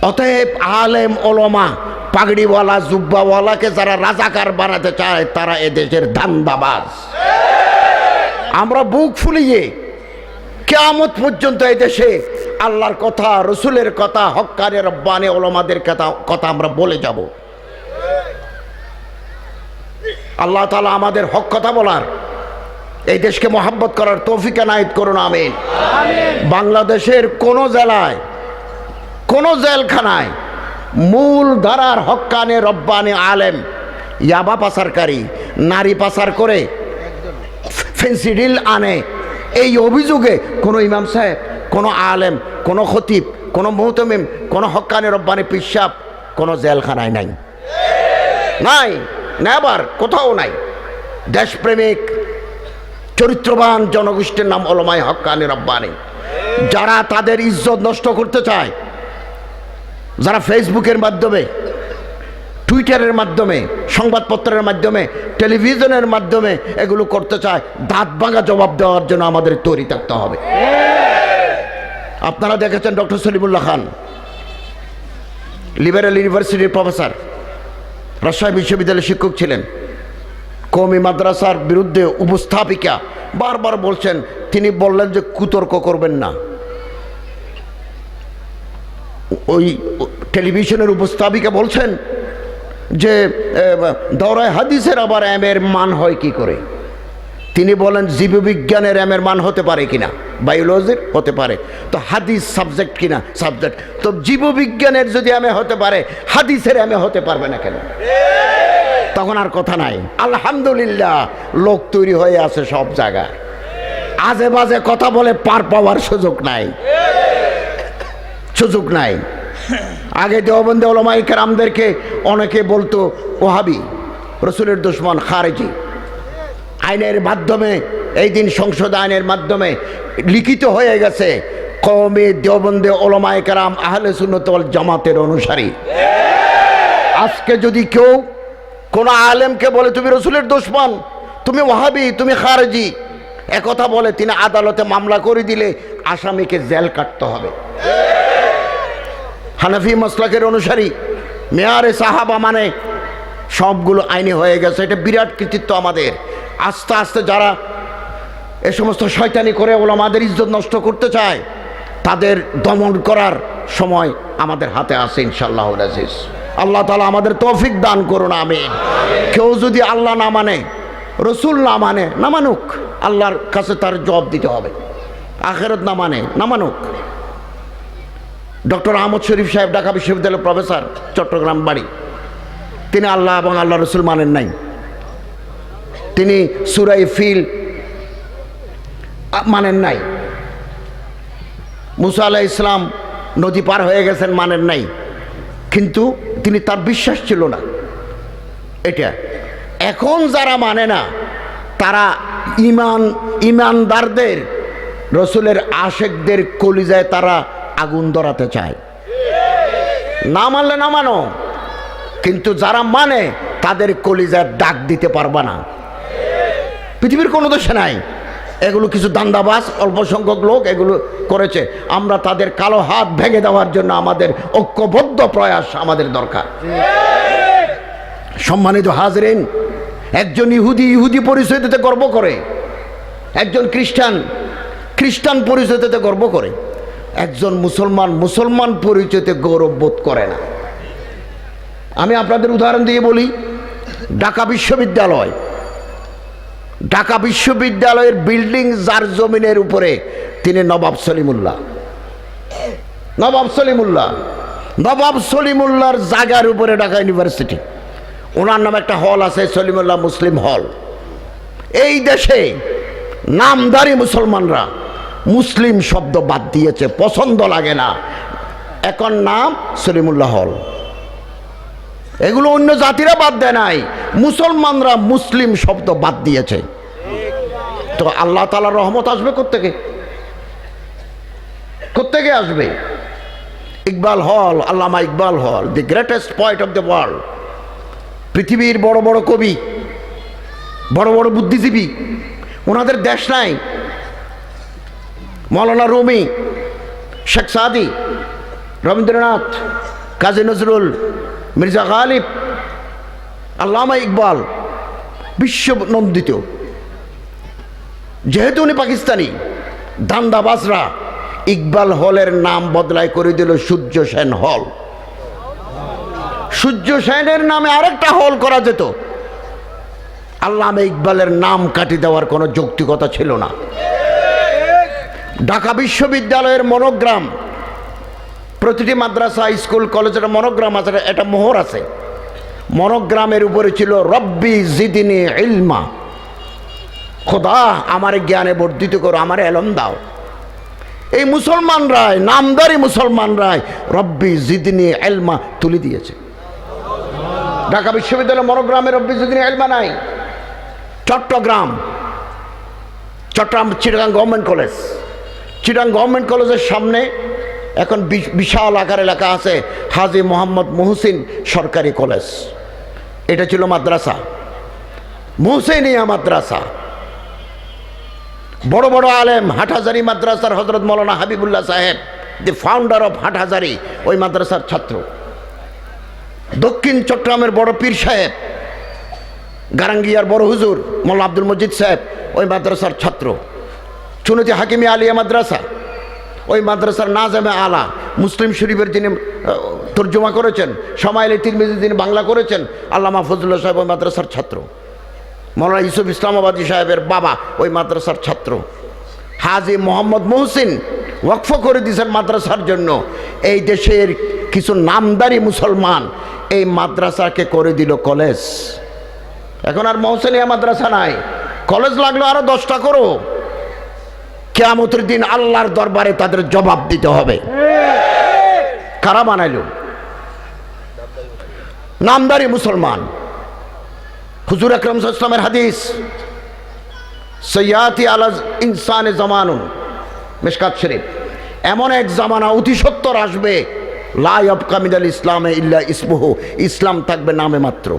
অতএব আলেম, ওলামা, পাগড়িওয়ালা, জুব্বাওয়ালাকে যারা রাজাকার বানাতে চায় তারা এদেশের ধান্দাবাজ। আমরা বুক ফুলিয়ে কিয়ামত পর্যন্ত এদেশে আল্লাহর কথা, রসুলের কথা, হক্কানে রব্বানি ওলামাদের কথা আমরা বলে যাব। আল্লাহ তাআলা আমাদের হক কথা বলার, এই দেশকে মহাব্বত করার তৌফিক এনায়েত করুন, আমিন। বাংলাদেশের কোন জেলায়, কোন জেলখানায় মূল ধারার হক্কানে রব্বানি আলেম ইয়াবা পাচারকারী, নারী পাচার করে ফেন্সিডিল আনে, এই অভিযোগে কোনো ইমাম সাহেব, কোনো আলেম, কোনো খতিব, কোনো মুহতামিম, কোনো হক্কানে রব্বানি পিসাব কোনো জেলখানায় নাই, নাই, নেবার কোথাও নাই। দেশপ্রেমিক চরিত্রবান জনগোষ্ঠীর নাম ওলামায়ে হক্কানি রব্বানি, যারা তাদের ইজ্জত নষ্ট করতে চায়, যারা ফেসবুকের মাধ্যমে, টুইটারের মাধ্যমে, সংবাদপত্রের মাধ্যমে, টেলিভিশনের মাধ্যমে এগুলো করতে চায়, দাঁত ভাঙা জবাব দেওয়ার জন্য আমাদের তৈরি থাকতে হবে। আপনারা দেখেছেন ডক্টর সলিমুল্লাহ খান, লিবারেল ইউনিভার্সিটির প্রফেসর, রাজশাহী বিশ্ববিদ্যালয়ের শিক্ষক ছিলেন, কওমি মাদ্রাসার বিরুদ্ধে উপস্থাপিকা বারবার বলছেন, তিনি বললেন যে কুতর্ক করবেন না। ওই টেলিভিশনের উপস্থাপিকা বলছেন যে দৌরায় হাদিসের আবার এর মান হয় কি করে? তিনি বলেন জীববিজ্ঞানের এর মান হতে পারে কিনা, বায়োলজির হতে পারে, তো হাদিস সাবজেক্ট কিনা, সাবজেক্ট। তো জীববিজ্ঞানের যদি হতে পারে, হাদিসের হতে পারবে না কেন? তখন আর কথা নাই। আলহামদুলিল্লাহ, লোক তৈরি হয়ে আছে সব জায়গায়, আজে বাজে কথা বলে পার পাওয়ার সুযোগ নাই, সুযোগ নাই। আগে দেওবন্দে ওলামায়ে কেরামদেরকে অনেকে বলতো ওহাবি, রসুলের দুশমন, খারেজি। আইনের মাধ্যমে এই দিন সংসদ আইনের মাধ্যমে লিখিত হয়ে গেছে কওমে দেওবন্দে ওলামায়ে কেরাম আহলে সুন্নাত ওয়াল জামাতের অনুসারী। আজকে যদি কেউ কোনো আলেমকে বলে তুমি রসুলের দুশমন, তুমি ওয়াহাবি, তুমি খারেজি, একথা বলে, তিনি আদালতে মামলা করে দিলে আসামিকে জেল কাটতে হবে। হানাফি মাসলাকের অনুসারী, মেয়ারে সাহাবা মানে সবগুলো আইনি হয়ে গেছে। এটা বিরাট কৃতিত্ব আমাদের। আস্তে আস্তে যারা এ সমস্ত শয়তানি করে ওলামাদের ইজ্জত নষ্ট করতে চায় তাদের দমন করার সময় আমাদের হাতে আছে ইনশাআল্লাহুল আজিজ। আল্লাহ তাআলা আমাদের তৌফিক দান করুন, আমিন। কেউ যদি আল্লাহ না মানে, রসুল না মানে, না মানুক, আল্লাহর কাছে তার জবাব দিতে হবে। আখিরাত না মানে, না মানুক। ডক্টর আহমদ শরীফ সাহেব, ঢাকা বিশ্ববিদ্যালয়ের প্রফেসর, চট্টগ্রাম বাড়ি, তিনি আল্লাহ এবং আল্লাহ রসুল মানেন নাই। তিনি সূরা ফিল মানেন নাই। মুসা আলাইহিস সালাম নদী পার হয়ে গেছেন, মানেন নাই। কিন্তু তিনি, তার বিশ্বাস ছিল না এটা। এখন যারা মানে না তারা ইমানদারদের, রসুলের আশেকদের কলিজায় তারা আগুন ধরাতে চায়। না মানলে না মানো, কিন্তু যারা মানে তাদের কলিজায় ডাক দিতে পারবা না। পৃথিবীর কোনো দোষে নাই, এগুলো কিছু দান্দাবাজ অল্প সংখ্যক লোক এগুলো করেছে। আমরা তাদের কালো হাত ভেঙে দেওয়ার জন্য আমাদের ঐক্যবদ্ধ প্রয়াস আমাদের দরকার। সম্মানিত হাজরিন, একজন ইহুদি পরিচয় দিতে গর্ব করে, একজন খ্রিস্টান পরিচয় দিতে গর্ব করে, একজন মুসলমান পরিচয়তে গৌরব বোধ করে না। আমি আপনাদের উদাহরণ দিয়ে বলি, ঢাকা বিশ্ববিদ্যালয়ের বিল্ডিং যার জমিনের উপরে, তিনি নবাব সলিমুল্লাহর জায়গার উপরে ঢাকা ইউনিভার্সিটি। ওনার নামে একটা হল আছে, সলিমুল্লাহ মুসলিম হল। এই দেশে নামদারি মুসলমানরা মুসলিম শব্দ বাদ দিয়েছে, পছন্দ লাগে না, এখন নাম সলিমুল্লাহ হল। এগুলো অন্য জাতিরা বাদ দেয় নাই, মুসলমানরা মুসলিম শব্দ বাদ দিয়েছে। তো আল্লাহ তাআলার রহমত আসবে কোত্থেকে আসবে? ইকবাল হল, আল্লামা ইকবাল হল, the greatest poet of the world. পৃথিবীর বড় বড় কবি, বড় বড় বুদ্ধিজীবী, ওনাদের দেশ নাই। মৌলানা রুমি, শেখ সাদি, রবীন্দ্রনাথ, কাজী নজরুল, মির্জা গালিব, আল্লামা ইকবাল বিশ্বনন্দিত। যেহেতু উনি পাকিস্তানি, দান্দাবাজরা ইকবাল হলের নাম বদলাই করে দিল সূর্য সেন হল। সূর্য সেনের নামে আরেকটা হল করা যেত, আল্লামা ইকবালের নাম কাটিয়ে দেওয়ার কোনো যৌক্তিকতা ছিল না। ঢাকা বিশ্ববিদ্যালয়ের মনোগ্রাম, প্রতিটি মাদ্রাসা, স্কুল, কলেজের মনোগ্রাম আছে, এটা মোহর আছে। মনোগ্রামের উপরে ছিল রব্বি জিদনি ইলমা, খোদা আমার জ্ঞানে বর্ধিত করো, আমার এলম দাও। এই মুসলমানরাই, নামদারি মুসলমানরাই রব্বি জিদনি ইলমা তুলে দিয়েছে। ঢাকা বিশ্ববিদ্যালয়ের মনোগ্রামে রব্বি জিদনি ইলমা নাই। Chattogram Chittagong government college, Chittagong government কলেজের সামনে এখন বিশাল আকারে লেখা আছে হাজী মোহাম্মদ মুহসিন সরকারি কলেজ। এটা ছিল মাদ্রাসা, মুহসিনিয়া মাদ্রাসা। বড় বড় আলেম, হাটহাজারি মাদ্রাসার হযরত মৌলানা হাবিবুল্লাহ সাহেব, দি ফাউন্ডার অফ হাটহাজারি, ওই মাদ্রাসার ছাত্র। দক্ষিণ চট্টগ্রামের বড় পীর সাহেব, গারাঙ্গিয়ার বড় হুজুর মৌলানা আব্দুল মজিদ সাহেব, ওই মাদ্রাসার ছাত্র। চুনতি হাকিমি আলিয়া মাদ্রাসা, ওই মাদ্রাসার নাজেমে আলা, মুসলিম শরীফের যিনি তর্জমা করেছেন, শামাইলে তিরমিজি যিনি বাংলা করেছেন, আল্লামা ফজলুল্লাহ সাহেব ওই মাদ্রাসার ছাত্র। মৌলানা ইউসুফ ইসলামাবাদী সাহেবের বাবা ওই মাদ্রাসার ছাত্র। হাজী মোহাম্মদ মুহসিন ওয়াকফ করে দিয়েছেন মাদ্রাসার জন্য। এই দেশের কিছু নামদারি মুসলমান এই মাদ্রাসাকে করে দিল কলেজ। এখন আর মহসিনিয়া মাদ্রাসা নাই, কলেজ লাগলো আরো 10টা করো। কিয়ামতের দিন আল্লাহর দরবারে তাদের জবাব দিতে হবে। কারা বানাইলো? নামদারি মুসলমান। হুজুর আকরাম সাল্লাল্লাহু আলাইহি ওয়াসাল্লামের হাদিস, সৈয়াতি আলা ইনসানে জামানুন, মিশকাত শরীফ, এমন এক জামানা অতি সত্বর আসবে, লা ইয়াবকা মিনাল ইসলামে ইল্লা ইসমুহু, ইসলাম থাকবে নামে মাত্র,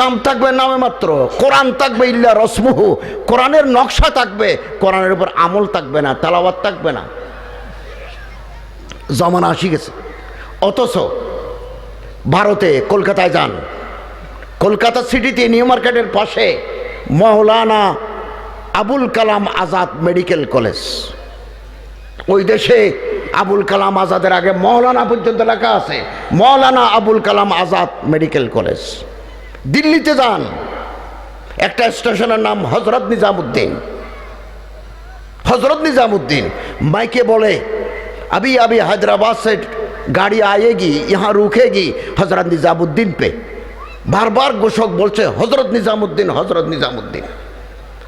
নাম থাকবে নামে মাত্র। কোরআন থাকবে ইল্লা রসমুহু, কোরআনের নকশা থাকবে, কোরআনের উপর আমল থাকবে না, তেলাওয়াত থাকবে না। জামানা আসি গেছে। অথচ ভারতে কলকাতায় যান, কলকাতা সিটিতে নিউ মার্কেটের পাশে মৌলানা আবুল কালাম আজাদ মেডিকেল কলেজ। ওই দেশে আবুল কালাম আজাদের আগে মৌলানা পর্যন্ত লেখা আছে, মৌলানা আবুল কালাম আজাদ মেডিকেল কলেজ। দিল্লিতে যান, একটা স্টেশনের নাম হজরত নিজামুদ্দিন। হজরত নিজামুদ্দিন মাইকে বলে, अभी अभी हैदराबाद से गाड़ी आएगी, यहाँ रुकेगी हजरत निजामुद्दीन पे। बार बार घोषक बोलছে হজরত নিজামুদ্দিন, হজরত নিজামুদ্দিন।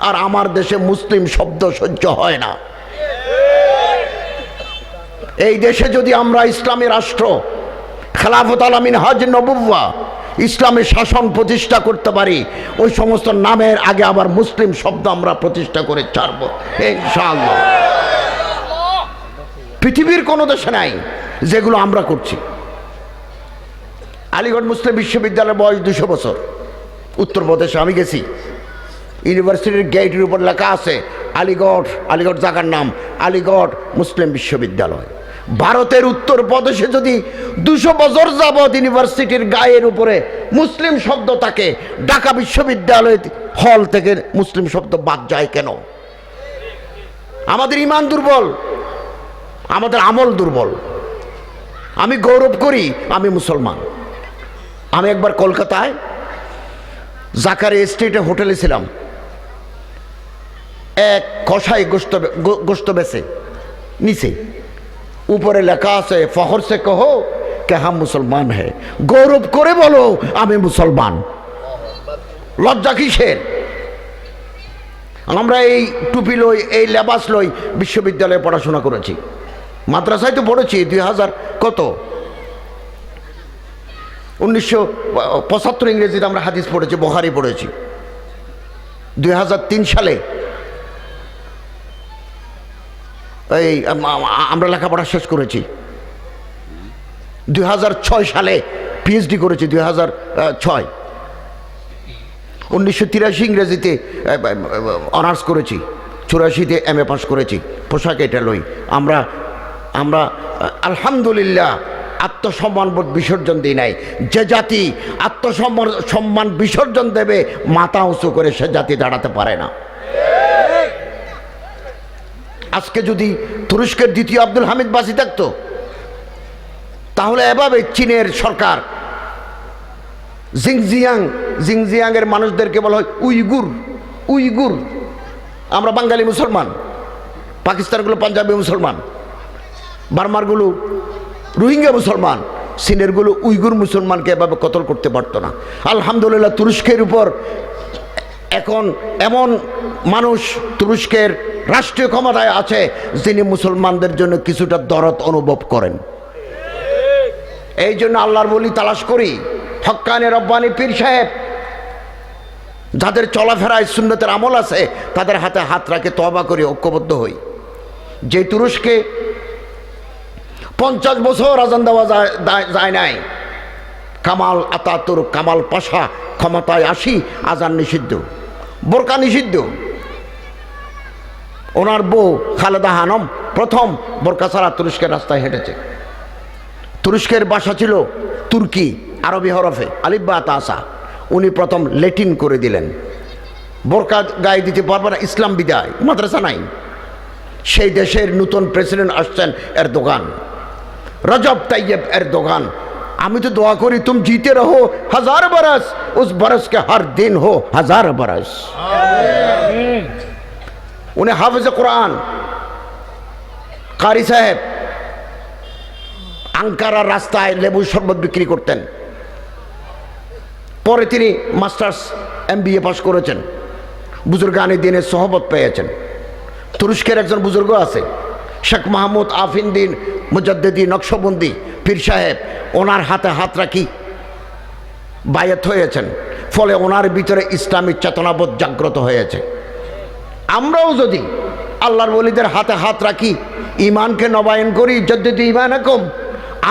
আর আমার দেশে মুসলিম শব্দ সহ্য হয় না। এই দেশে যদি আমরা ইসলামী রাষ্ট্র, খেলাফত আলা মিনহাজ নবুওয়া, ইসলামী শাসন প্রতিষ্ঠা করতে পারি, ওই সমস্ত নামের আগে আবার মুসলিম শব্দ আমরা প্রতিষ্ঠা করে ছাড়ব ইনশাআল্লাহ। পৃথিবীর কোনো দেশে নাই যেগুলো আমরা করছি। আলিগড় মুসলিম বিশ্ববিদ্যালয়ের বয়স 200 বছর। উত্তরপ্রদেশে আমি গেছি, ইউনিভার্সিটির গেটের উপর লেখা আছে আলিগড়, আলিগড় জায়গার নাম আলিগড় মুসলিম বিশ্ববিদ্যালয়। ভারতের উত্তরপ্রদেশে যদি 200 বছর যাবৎ ইউনিভার্সিটির গায়ের উপরে মুসলিম শব্দ থাকে, ঢাকা বিশ্ববিদ্যালয় হল থেকে মুসলিম শব্দ বাদ যায় কেন? আমাদের ঈমান দুর্বল, আমাদের আমল দুর্বল। আমি গৌরব করি আমি মুসলমান। আমি একবার কলকাতায় জাকারিয়া স্ট্রিটে হোটেলে ছিলাম। এক কসাই গোস্ত বেচে, নিচে উপরে লেখা আছে ফখর সে কহো কে হাম মুসলমান হ্যায়, গৌরব করে বলো আমি মুসলমান। লজ্জা কিসের? আমরা এই টুপি লই, এই লেবাস লই, বিশ্ববিদ্যালয়ে পড়াশোনা করেছি, মাদ্রাসায় তো পড়েছি। 1975 ইংরেজিতে আমরা হাদিস পড়েছি, বুখারী পড়েছি। 2003 সালে এই আমরা লেখাপড়া শেষ করেছি। 2006 সালে পিএইচডি করেছি। 2006 1983 ইংরেজিতে অনার্স করেছি, 84-তে এমএ পাস করেছি। পোশাক এটা লই আমরা আমরা আলহামদুলিল্লাহ আত্মসম্মানবোধ বিসর্জন দিই নাই। যে জাতি সম্মান বিসর্জন দেবে মাথা উঁচু করে, সে জাতি দাঁড়াতে পারে না। আজকে যদি তুরস্কের দ্বিতীয় আব্দুল হামিদ বাসি থাকতো, তাহলে এভাবে চীনের সরকার জিংজিয়াংয়ের মানুষদেরকে বলা হয় উইগুর। উইগুর আমরা বাঙালি মুসলমান, পাকিস্তানগুলো পাঞ্জাবি মুসলমান, বার্মারগুলো রোহিঙ্গা মুসলমান, চীনেরগুলো উইগুর মুসলমানকে এভাবে কতল করতে পারতো না। আলহামদুলিল্লাহ তুরস্কের উপর এখন এমন মানুষ তুরস্কের রাষ্ট্রীয় ক্ষমতায় আছে যিনি মুসলমানদের জন্য কিছুটা দরদ অনুভব করেন। এই জন্য আল্লাহর বলি তালাশ করি, হক্কানি রব্বানি পীর সাহেব যাদের চলাফেরায় সুন্নতের আমল আছে, তাদের হাতে হাত রাখে তওবা করি, ঐক্যবদ্ধ হই। যে তুরস্কে 50 বছর আজান দেওয়া যায় নাই, কামাল আতাতুর্ক, কামাল পাশা ক্ষমতায় আসি আজান নিষিদ্ধ, বোরকা নিষিদ্ধ। ওনার বউ খালেদা হানম প্রথম বোরকা ছাড়া তুরস্কের রাস্তায় হেঁটেছে। তুরস্কের ভাষা ছিল তুর্কি, আরবি হরফে আলিফ বা তাসা। উনি প্রথম ল্যাটিন করে দিলেন। বোরকা গায়ে দিতে পারবে না, ইসলাম বিদায়, মাদ্রাসা নাই। সেই দেশের নতুন প্রেসিডেন্ট আসছেন এরদোগান, রজব তাইয়েব এরদোগান। আমি তো দোয়া করি তুম জিতে রহো 1000 বরস, উস বরস কে হর দিন হো 1000 বরস। উনি হাফেজ কোরআন, কারি সাহেব। আঙ্কারার রাস্তায় লেবু শরবত বিক্রি করতেন। পরে তিনি মাস্টার্স MBA পাস করেছেন, বুজুর্গানি দিনের সহবত পেয়েছেন। তুরস্কের একজন বুজুর্গ আছে শেখ মাহমুদ আফিন্দিন মুজাদ্দেদি নকশবন্দি, পীর সাহেব ওনার হাতে হাত রাখি বায়াত হয়েছেন, ফলে ওনার ভিতরে ইসলামী চেতনাবোধ জাগ্রত হয়েছে। আমরাও যদি আল্লাহর ওলিদের হাতে হাত রাখি, ইমানকে নবায়ন করি, জাদ্দিদু ঈমানাকুম,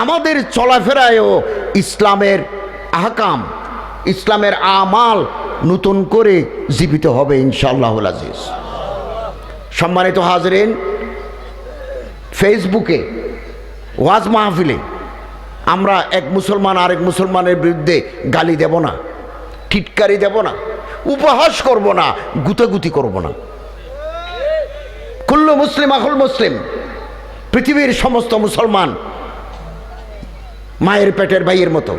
আমাদের চলাফেরায়ও ইসলামের আহকাম, ইসলামের আমাল নতুন করে জীবিত হবে ইনশাআল্লাহুল আজিজ। সম্মানিত হাজরিন, ফেসবুকে ওয়াজ মাহফিলে আমরা এক মুসলমান আরেক মুসলমানের বিরুদ্ধে গালি দেব না, টিটকারি দেব না, উপহাস করব না, গুতাগুতি করব না। কুল্লু মুসলিম আখুল মুসলিম, পৃথিবীর সমস্ত মুসলমান মায়ের পেটের ভাইয়ের মতো।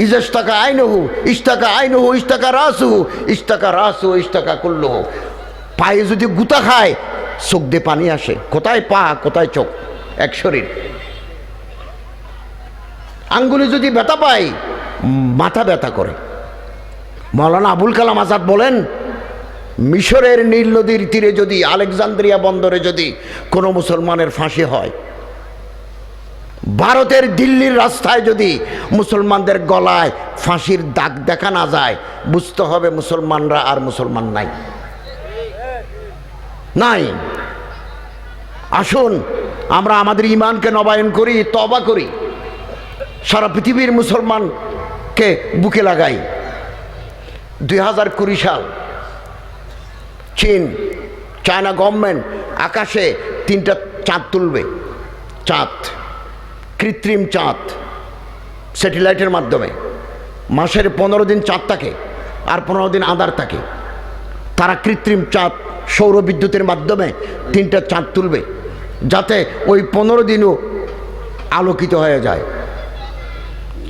ইজস্তাকা আইনহু ইস্তাকা আইনহু ইস্তাকা রাসুহু ইস্তাকা রাসুহু ইস্তাকা কুল্লুহু। পায়ে যদি গুতা খায় চোখ দিয়ে পানি আসে। কোথায় পা, কোথায় চোখ? এক শরীর। আঙ্গুলে যদি ব্যথা পায় মাথা ব্যথা করে। মাওলানা আবুল কালাম আজাদ বলেন, মিশরের নীল নদীর তীরে যদি, আলেকজান্দ্রিয়া বন্দরে যদি কোনো মুসলমানের ফাঁসি হয়, ভারতের দিল্লির রাস্তায় যদি মুসলমানদের গলায় ফাঁসির দাগ দেখা না যায়, বুঝতে হবে মুসলমানরা আর মুসলমান নাই নাই। আসুন আমরা আমাদের ঈমানকে নবায়ন করি, তওবা করি, সারা পৃথিবীর মুসলমানকে বুকে লাগাই। 2020 সাল চীন, চায়না গভর্নমেন্ট আকাশে 3টা চাঁদ তুলবে। চাঁদ, কৃত্রিম চাঁদ, স্যাটেলাইটের মাধ্যমে। মাসের 15 দিন চাঁদ থাকে আর 15 দিন আঁধার থাকে। তারা কৃত্রিম চাঁদ সৌর বিদ্যুতের মাধ্যমে 3টা চাঁদ তুলবে, যাতে ওই 15 দিনও আলোকিত হয়ে যায়।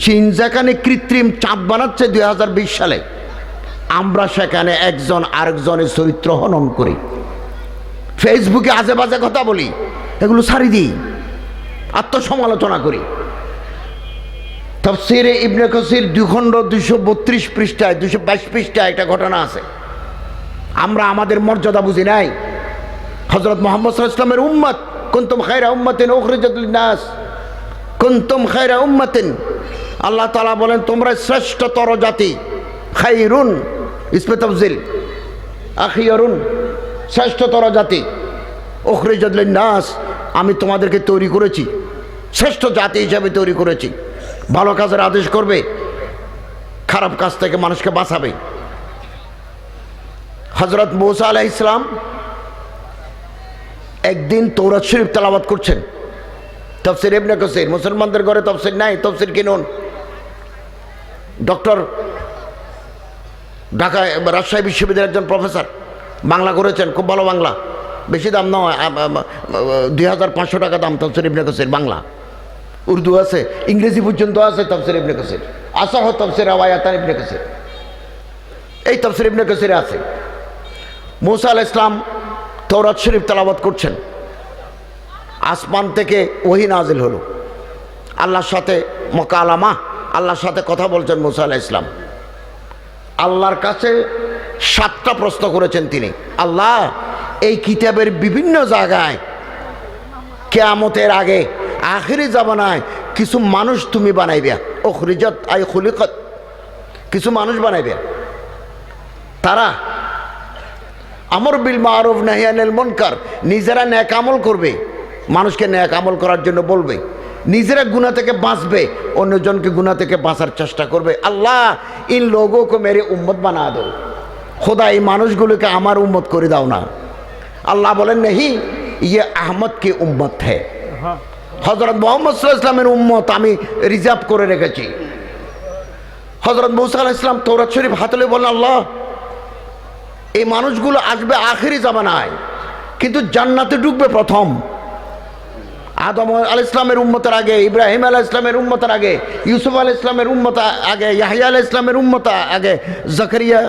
চীন যেখানে কৃত্রিম চাঁদ বানাচ্ছে 2020 সালে, আমরা সেখানে একজন আরেকজনের চরিত্র হনন করি, ফেসবুকে আজে বাজে কথা বলি, এগুলো ছাড়ি দিই, আত্মসমালোচনা করি। তাফসীরে ইবনে কাসির 2 খণ্ড 232 পৃষ্ঠায় 222 পৃষ্ঠায় একটা ঘটনা আছে। আমরা আমাদের মর্যাদা বুঝি নাই। হযরত মুহাম্মদ সাল্লাল্লাহু আলাইহি ওয়াসাল্লামের উম্মত, কুনতুম খায়রা উম্মাতিন উখরিজাত লিন-নাস, কুনতুম খায়রা উম্মাতিন। আল্লাহ তাআলা বলেন, তোমরা শ্রেষ্ঠতর জাতি। খায়রুন ইসমে তাফজিল, আখিয়ারুন শ্রেষ্ঠতর জাতি, উখরিজাত লিন-নাস আমি তোমাদেরকে তৈরি করেছি, শ্রেষ্ঠ জাতি হিসাবে তৈরি করেছি। ভালো কাজের আদেশ করবে, খারাপ কাজ থেকে মানুষকে বাঁচাবে। হযরত মূসা আলাইহিস সালাম একদিন তাওরাত শরীফ তেলাওয়াত করছেন। তাফসীর ইবনে কাসির, মুসলমানদের ঘরে তাফসীর নাই, তাফসীর কিনুন। ডক্টর ঢাকা রাজশাহী বিশ্ববিদ্যালয়ের একজন প্রফেসর, বাংলা করেছেন, খুব ভালো বাংলা, বেশি দাম নয়, 2500 টাকা দাম তাফসীর ইবনে কাসির বাংলা। উর্দু আছে, ইংরেজি পর্যন্ত আছে তাফসীর ইবনে কাসির। আসাহ তাফসীর আওয়ায়াতান ইবনে কাসির, এই তাফসীর ইবনে কাসিরে আছে। মূসা আলাইহিস সালাম তাওরাত শরীফ তেলাওয়াত করছেন। আসমান থেকে ওহী নাজিল হলো, আল্লাহর সাথে মুকালামা, আল্লাহর সাথে কথা বলছেন মূসা আলাইহিস সালাম। আল্লাহর কাছে 7টা প্রশ্ন করেছেন তিনি। আল্লাহ, এই কিতাবের বিভিন্ন জায়গায় কিয়ামতের আগে আখিরি জামানায় কিছু মানুষ তুমি বানাইবে, উখরিজাত আই খুলিকাত, কিছু মানুষ বানাইবে, তারা আমর বিল মারুফ নাহি আনিল মুনকার, নিজেরা নেক আমল করবে, মানুষকে নেক আমল করার জন্য বলবে, নিজেরা গুনাহ থেকে বাঁচবে, অন্যজনকে গুনাহ থেকে বাঁচার চেষ্টা করবে। আল্লাহ, ইন লোগোं को मेरे उम्मत बना दो, খোদা এই মানুষগুলোকে আমার উম্মত করে দাও না। আল্লাহ বলেন, नहीं ये अहमद की उम्मत है, হযরত মুহাম্মদ সাল্লাল্লাহু আলাইহি ওয়াসাল্লামের উম্মত আমি রিজার্ভ করে রেখেছি। হযরত মূসা আলাইহিস সালাম তাওরাত শরীফ হাতে নিয়ে বললেন, আল্লাহ, এই মানুষগুলো আসবে আখিরি জামানায়, কিন্তু জান্নাতে ঢুকবে প্রথম। আদম আলাইহিস সালামের উম্মতের আগে, ইব্রাহিম আলাইহিস সালামের উম্মতের আগে, ইউসুফ আলাইহিস সালামের উম্মত আগে, ইয়াহইয়া আলাইহিস সালামের উম্মত আগে, জাকারিয়া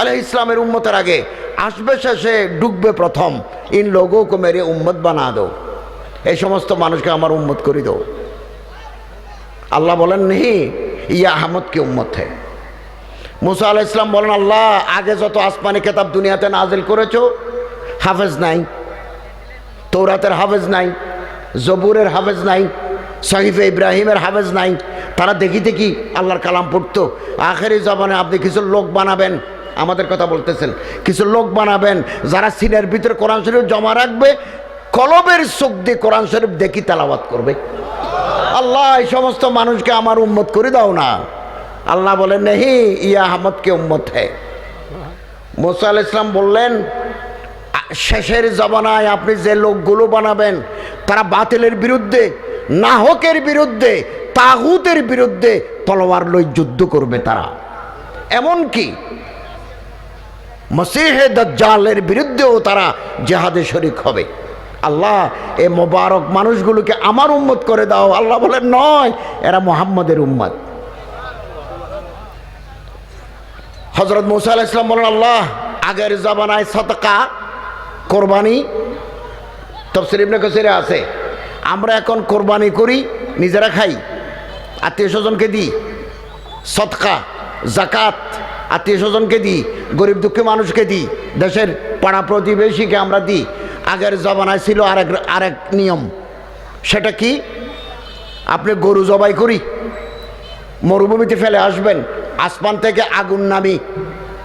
আলাইহিস সালামের উম্মতের আগে, আসবে শেষে, ঢুকবে প্রথম। ইন লোগোं को मेरे उम्मत बना दो, এই সমস্ত মানুষকে আমার উম্মত করে দাও। আল্লাহ বলেন, नहीं ये अहमद की उम्मत है। মূসা আলাইহিস সালাম বলেন, আল্লাহ, আগে যত আসমানি কিতাব দুনিয়াতে নাজিল করেছো, হাফেজ নাই, তৌরাতের হাফেজ নাই, জবুরের হাফেজ নাই, সহিফে ইব্রাহিমের হাফেজ নাই, তারা দেখি দেখি আল্লাহর কালাম পড়তো। আখেরি জবানে আপনি কিছু লোক বানাবেন, আমাদের কথা বলতেছেন, কিছু লোক বানাবেন যারা সিনের ভিতরে কোরআন শরীফ জমা রাখবে, কলবের চোখ দিয়ে কোরআন শরীফ দেখি তেলাওয়াত করবে। আল্লাহ এই সমস্ত মানুষকে আমার উম্মত করে দাও না। আল্লাহ বলেন নেহি ইয়া আহমদ কে উম্মত হ্যায়। মুসা আলাইহিস সালাম বললেন শেষের জমানায় আপনি যে লোকগুলো বানাবেন তারা বাতিলের বিরুদ্ধে, নাহকের বিরুদ্ধে, তাগুতের বিরুদ্ধে তলোয়ার লই যুদ্ধ করবে। তারা এমনকি মসিহে দাজ্জালের বিরুদ্ধেও তারা জিহাদে শরীক হবে। আল্লাহ এই মোবারক মানুষগুলোকে আমার উম্মত করে দাও। আল্লাহ বলেন নয়, এরা মুহাম্মদের উম্মত। হযরত মুসা আলাইহিস সালাম বলেন আল্লাহ আগের জামানায় সাদকা কোরবানি তাফসীর ইবনে কাসিরে আছে, আমরা এখন কোরবানি করি নিজেরা খাই, আত্মীয় স্বজনকে দিই, সদকা জাকাত আত্মীয় স্বজনকে দিই, গরিব দুঃখী মানুষকে দিই, দেশের পাড়া প্রতিবেশীকে আমরা দিই। আগের জমানায় ছিল আরেক নিয়ম, সেটা কি? আপনি গরু জবাই করি মরুভূমিতে ফেলে আসবেন, আসমান থেকে আগুন নামি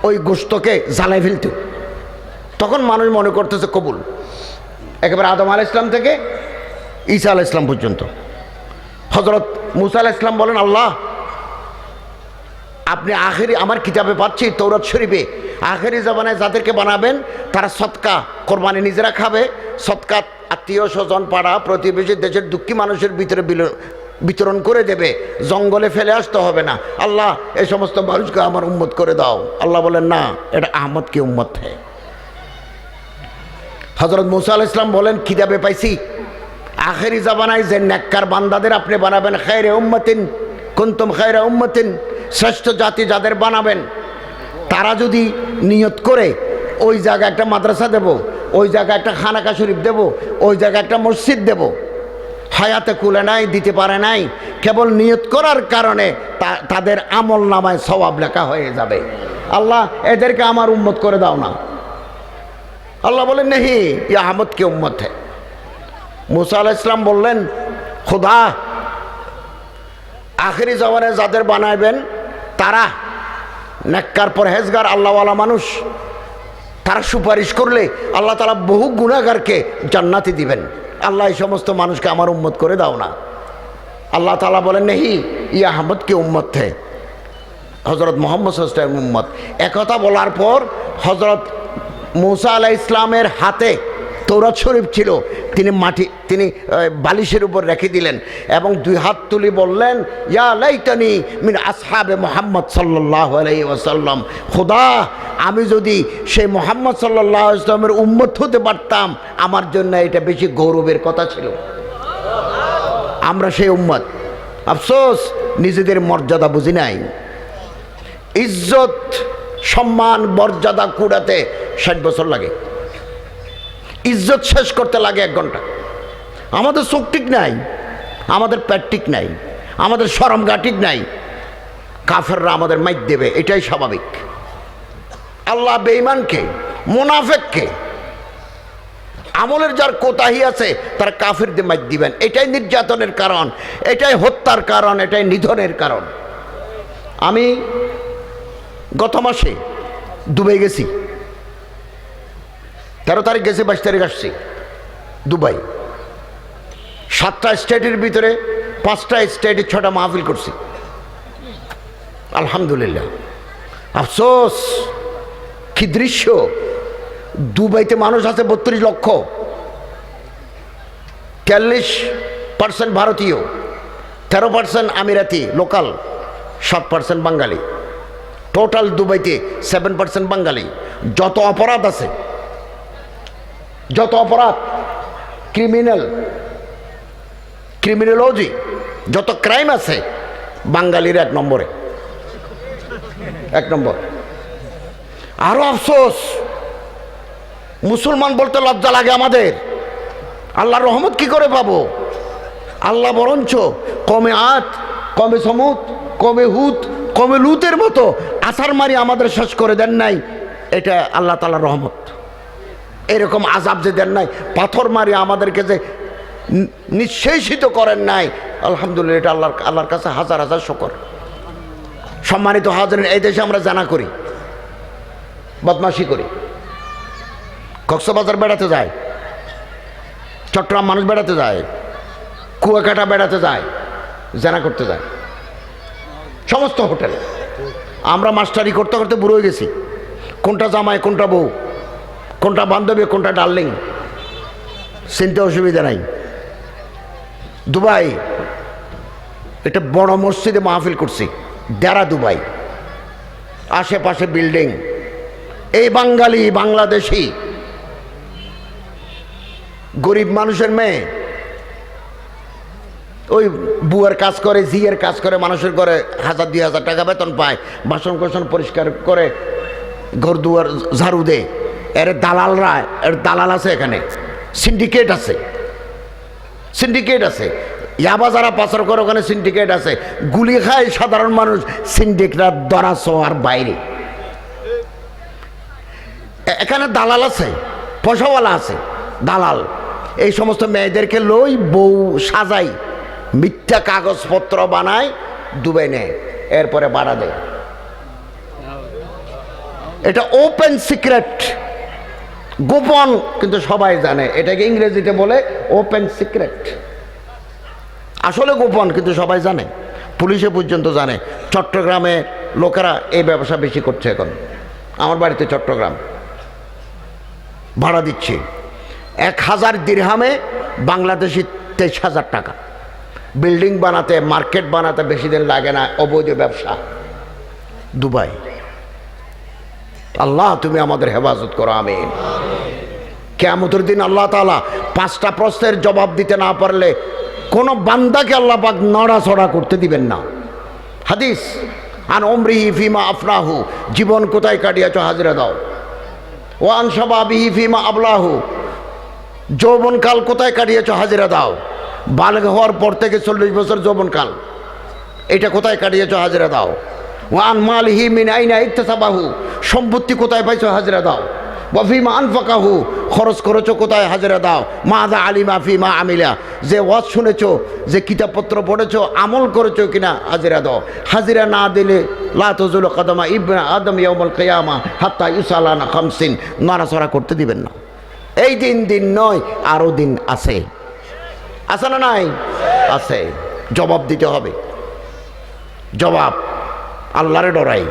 ওই গোশতকে জ্বালায় ফেলত। তখন মানুষ মনে করতেছে কবুল, একেবারে আদম আলাইহিস সালাম থেকে ঈসা আলাইহিস সালাম পর্যন্ত। হযরত মুসা আলাইহিস সালাম বলেন আল্লাহ আপনি আখেরি আমার কিতাবে পাচ্ছি তৌরাত শরীফে আখেরি জামানায় যাদেরকে বানাবেন তারা সদকা কোরবানি নিজেরা খাবে, সদকা আত্মীয় স্বজন পাড়া প্রতিবেশী দেশের দুঃখী মানুষের ভিতরে বিতরণ করে দেবে, জঙ্গলে ফেলে আসতে হবে না। আল্লাহ এই সমস্ত মানুষকে আমার উম্মত করে দাও। আল্লাহ বলেন না, এটা আহমদ কি উম্মত হ্যায়। হযরত মুসা আলাইহিস সালাম বলেন কিতাবে পাইছি আখেরি জামানায় যে নেককার বান্দাদের আপনি বানাবেন, খায়রে উম্মতিন কুনতুম খায়রা উম্মতিন, শ্রেষ্ঠ জাতি যাদের বানাবেন, তারা যদি নিয়ত করে ওই জায়গায় একটা মাদ্রাসা দেব, ওই জায়গায় একটা খানাকা শরীফ দেব, ওই জায়গায় একটা মসজিদ দেব, হায়াতে কুলে নাই, দিতে পারে নাই, কেবল নিয়ত করার কারণে তাদের আমল নামায় সওয়াব লেখা হয়ে যাবে। আল্লাহ এদেরকে আমার উম্মত করে দাও না। আল্লাহ বলেন নেহি ইয়া আহমদ কে উম্মত হ্যায়। মুসা আলাইহিস সালাম বললেন খোদা আখেরি জমানায় যাদের বানাবেন তারা নেককার পরহেজগার আল্লাহওয়ালা মানুষ, তারা সুপারিশ করলে আল্লাহ তাআলা বহু গুনাহগারকে জান্নাতে দিবেন। আল্লাহ এই সমস্ত মানুষকে আমার উম্মত করে দাও না। আল্লাহ তাআলা বলেন নেহি ইয়া আহমদ কে উম্মত হ্যায়, হযরত মুহাম্মদ সাল্লাল্লাহু আলাইহি ওয়াসাল্লাম উম্মত। একথা বলার পর হযরত মুসা আলাইহিস সালামের হাতে তৌরাত শরীফ ছিল, তিনি বালিশের উপর রেখে দিলেন এবং দুই হাত তুলে বললেন ইয়া লাইতানি মিন আসহাবে মুহাম্মদ সাল্লাল্লাহু আলাইহি ওয়াসাল্লাম, খোদা আমি যদি সেই মুহাম্মদ সাল্লাল্লাহু আলাইহি ওয়াসাল্লামের উম্মত হতে পারতাম আমার জন্য এটা বেশি গৌরবের কথা ছিল। আমরা সেই উম্মত, আফসোস নিজেদের মর্যাদা বুঝি নাই। ইজ্জত সম্মান মর্যাদা কুড়াতে 60 বছর লাগে, ইজ্জত শেষ করতে লাগে 1 ঘন্টা। আমাদের চোখ ঠিক নাই, আমাদের পেট ঠিক নাই, আমাদের শরমগা ঠিক নাই, কাফেররা আমাদের মাইর দেবে, এটাই স্বাভাবিক। আল্লাহ বেঈমানকে মুনাফিককে আমলের যার কোতাহি আছে তার কাফেরদের মাইর দিবেন, এটাই নির্যাতনের কারণ, এটাই হত্যার কারণ, এটাই নিধনের কারণ। আমি গত মাসে দুবাই গেছি, 13 তারিখ গেছি, 22 তারিখ আসছি দুবাই। 7টা স্টেটের ভিতরে 5টা স্টেটে 6টা মাহফিল করছি, আলহামদুলিল্লাহ। আফসোস কি দৃশ্য, দুবাইতে মানুষ আছে 32 লক্ষ, 43% ভারতীয়, 13% আমিরাতি লোকাল, 7% বাঙালি, টোটাল দুবাইতে 7% বাঙালি। যত অপরাধ আছে, যত অপরাধ, ক্রিমিনোলজি, যত ক্রাইম আছে বাঙালির 1 নম্বরে, 1 নম্বর। আরো আফসোস, মুসলমান বলতে লজ্জা লাগে আমাদের। আল্লাহর রহমত কি করে পাবো? আল্লাহ বরঞ্চ কমে আদ, কমে সমুদ, কমে হুদ, কমে লুতের মতো আছাড় মারি আমাদের শেষ করে দেন নাই, এটা আল্লাহ তাআলার রহমত। এরকম আযাব যে দেন নাই, পাথর মারি আমাদেরকে যে নিঃশেষিত করেন নাই। আলহামদুলিল্লাহ, এটা আল্লাহর কাছে হাজার হাজার শুকর। সম্মানিত হাজরিন, এই দেশে আমরা জানা করি, বদমাশি করি, কক্সবাজার বেড়াতে যায়, চট্টগ্রাম মানুষ বেড়াতে যায়, কুয়াকাটা বেড়াতে যায়, জানা করতে যায়, সমস্ত হোটেলে। আমরা মাস্টারি করতে করতে বুড়ো হয়ে গেছি, কোনটা জামাই, কোনটা বউ, কোনটা বান্ধবী, কোনটা ডার্লিং চিনতে অসুবিধা নাই। দুবাই এটা বড় মসজিদে মাহফিল করছি, দেরা দুবাই, আশেপাশে বিল্ডিং। এই বাঙালি, বাংলাদেশি গরিব মানুষের মেয়ে ওই বুয়ার কাজ করে, জিয়ের কাজ করে, মানুষের ঘরে 1000-2000 টাকা বেতন পায়, বাসন কোসন পরিষ্কার করে, ঘর দুয়ার ঝাড়ু দেয়। এর দালালরা, এর দালাল আছে, এখানে সিন্ডিকেট আছে, সিন্ডিকেট আছে। ইয়াবা যারা পাচার করে ওখানে সিন্ডিকেট আছে। গুলি খায় সাধারণ মানুষ, সিন্ডিকেটরা ধরা ছোঁয়ার বাইরে। এখানে দালাল আছে, পয়সাওয়ালা আছে, দালাল। এই সমস্ত মেয়েদেরকে লই বউ সাজাই, মিথ্যা কাগজপত্র বানায়, দুবাই নেয়, এরপরে ভাড়া দেয়। এটা ওপেন সিক্রেট, গোপন, কিন্তু সবাই জানে। এটাকে ইংরেজিতে বলে ওপেন সিক্রেট। আসলে গোপন, কিন্তু সবাই জানে, পুলিশে পর্যন্ত জানে। চট্টগ্রামে লোকেরা এই ব্যবসা বেশি করছে এখন। আমার বাড়িতে চট্টগ্রাম, ভাড়া দিচ্ছি 1000 দিরহামে বাংলাদেশি 23,000 টাকা। বিল্ডিং বানাতে, মার্কেট বানাতে বেশি দিন লাগে না। অবৈধ ব্যবসা দুবাই। আল্লাহ তুমি আমাদের হেফাজত করো, আমিন। কিয়ামতের দিন আল্লাহ তাআলা 5টা প্রশ্নের জবাব দিতে না পারলে কোন বান্দাকে আল্লাহ পাক নড়াচড়া করতে দিবেন না। হাদিস, আন উমরিহি ফিমা আফনাহু, জীবন কোথায় কাটিয়েছো হাজিরা দাও। ও আন শাবাবিহি ফিমা আবলাহু, যৌবনকাল কোথায় কাটিয়েছো হাজিরা দাও। বালগ হওয়ার পর থেকে 40 বছর যৌবনকাল, এটা কোথায় কাটিয়েছো হাজিরা দাও। ও আন মালিহি মিন আইনা ইকতাসাবাহু, সম্পত্তি কোথায় পাইছো হাজিরা দাও। ওয়াফিমা আনফাকাহু, খরচ করেছো কোথায় হাজিরা দাও। মাযা আলিমা ফিমা আমিলা, যে ওয়াজ শুনেছো, যে কিতাবপত্র পড়েছো, আমল করেছো কিনা হাজিরা দাও। হাজিরা না দিলে লা তাজুলু কদমা ইবনে আদম ইয়াউমুল কিয়ামা হাত্তা ইউসালানা খামসিন, নড়াচড়া করতে দিবেন না। এই দিন নয়, আরও দিন আছে। আছে না নাই? আছে। জবাব দিতে হবে। জবাব, আল্লাহরে ডরাই,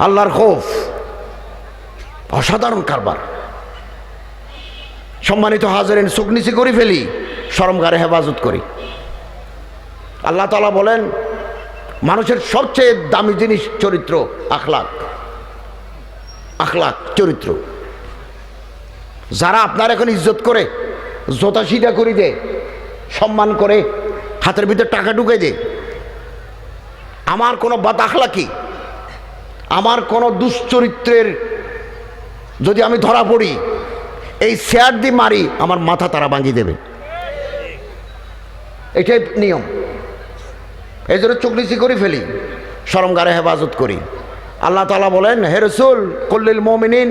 আল্লাহর খৌফ, অসাধারণ কারবার। সম্মানিত হাজিরিন, চোখ নিচে করে ফেলি, শরমগারে হেফাজত করি। আল্লাহ তাআলা বলেন, মানুষের সবচেয়ে দামি জিনিস চরিত্র, আখলাক। আখলাক, চরিত্র। যারা আপনার এখন ইজ্জত করে, জোতা সিধা করে দেয়, সম্মান করে, হাতের ভিতরে টাকা ঢুকে দেয়, আমার কোনো বাদ আখলাকি, আমার কোনো দুশ্চরিত্রের যদি আমি ধরা পড়ি, এই শেয়ার দিয়ে মারি, আমার মাথা তারা ভাঙিয়ে দেবে। এটাই নিয়ম। এই জন্য চোখ নিচি করে ফেলি, শরমগারে হেফাজত করি। আল্লাহ তাআলা বলেন, হে রাসূল কুল্লিল মুমিনিন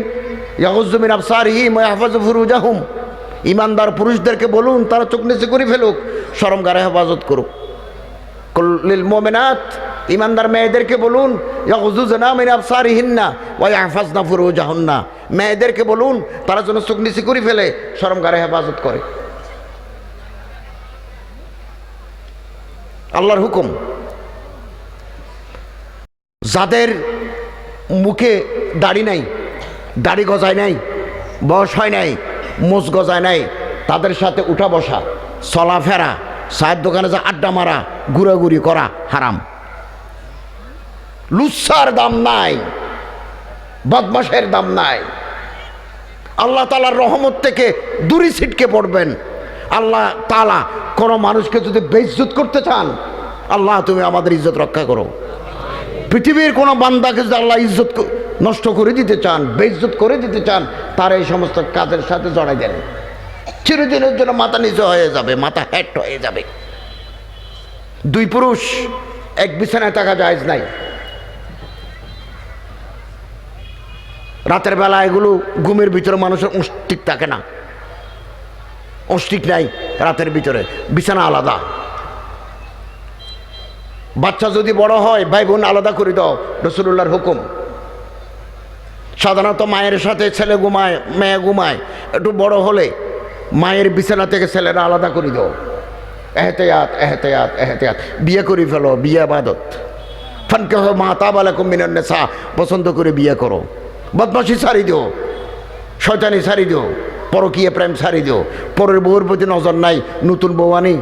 ইয়াগুয্যু মিন আবসারিহিম ওয়া ইয়াহফাযু ফুরুজাহুম, ইমানদার পুরুষদেরকে বলুন তারা চোখ নিচে করে ফেলুক, শরমগারে হেফাজত করুক। কুল্লিল মুমিনাত, ইমানদার মেয়েদেরকে বলুন ইয়াগুয্যুনা মিন আবসারিহিন্না ওয়া ইয়াহফাযনা ফুরুজাহুন্না, মেয়েদেরকে বলুন তারা যেন চোখ নিচে করে ফেলে, শরমগারে হেফাজত করে। আল্লাহর হুকুম। যাদের মুখে দাড়ি নাই, দাড়ি গজায় নাই, বয়স হয় নাই, মোজ গজায় নাই, তাদের সাথে উঠা বসা, চলাফেরা, চায়ের দোকানে যা আড্ডা মারা, ঘুরাঘুরি করা হারাম। লুচ্ছার দাম নাই, বদমাশের দাম নাই। আল্লাহ তাআলার রহমত থেকে দূরে ছিটকে পড়বেন। আল্লাহ তাআলা কোনো মানুষকে যদি বেইজ্জত করতে চান, আল্লাহ তুমি আমাদের ইজ্জত রক্ষা করো। পৃথিবীর কোনো বান্দাকে যদি আল্লাহ ইজ্জত নষ্ট করে দিতে চান, বেইজ্জত করে দিতে চান, তার এই সমস্ত কাজের সাথে জড়াই দেন। চিরদিনের জন্য মাথা নিচু হয়ে যাবে, মাথা হেট হয়ে যাবে। দুই পুরুষ এক বিছানায় থাকা জায়েজ নাই। রাতের বেলা এগুলো ঘুমের ভিতরে মানুষের ঠিক থাকে না। অস্টিক নাই রাতের ভিতরে, বিছানা আলাদা। বাচ্চা যদি বড় হয় ভাই বোন আলাদা করে দাও, রাসূলুল্লাহর হুকুম। সাধারণত মায়ের সাথে ছেলে ঘুমায়, মেয়ে ঘুমায়, একটু বড় হলে মায়ের বিছানা থেকে ছেলেরা আলাদা করে দাও। এহতিয়াত এহতিয়াত এহতিয়াত, বিয়ে করে ফেলো, বিয়ে ইবাদত। ফানকিহু মা তাবা লাকুম মিনান নিসা, পছন্দ করে বিয়ে করো। বদমাশি ছাড়ি দিও, শয়তানি ছাড়ি দিও, পরকীয় প্রেম ছাড়ি দিও, পরের বউর প্রতি নজর নাই, নতুন বউ আনি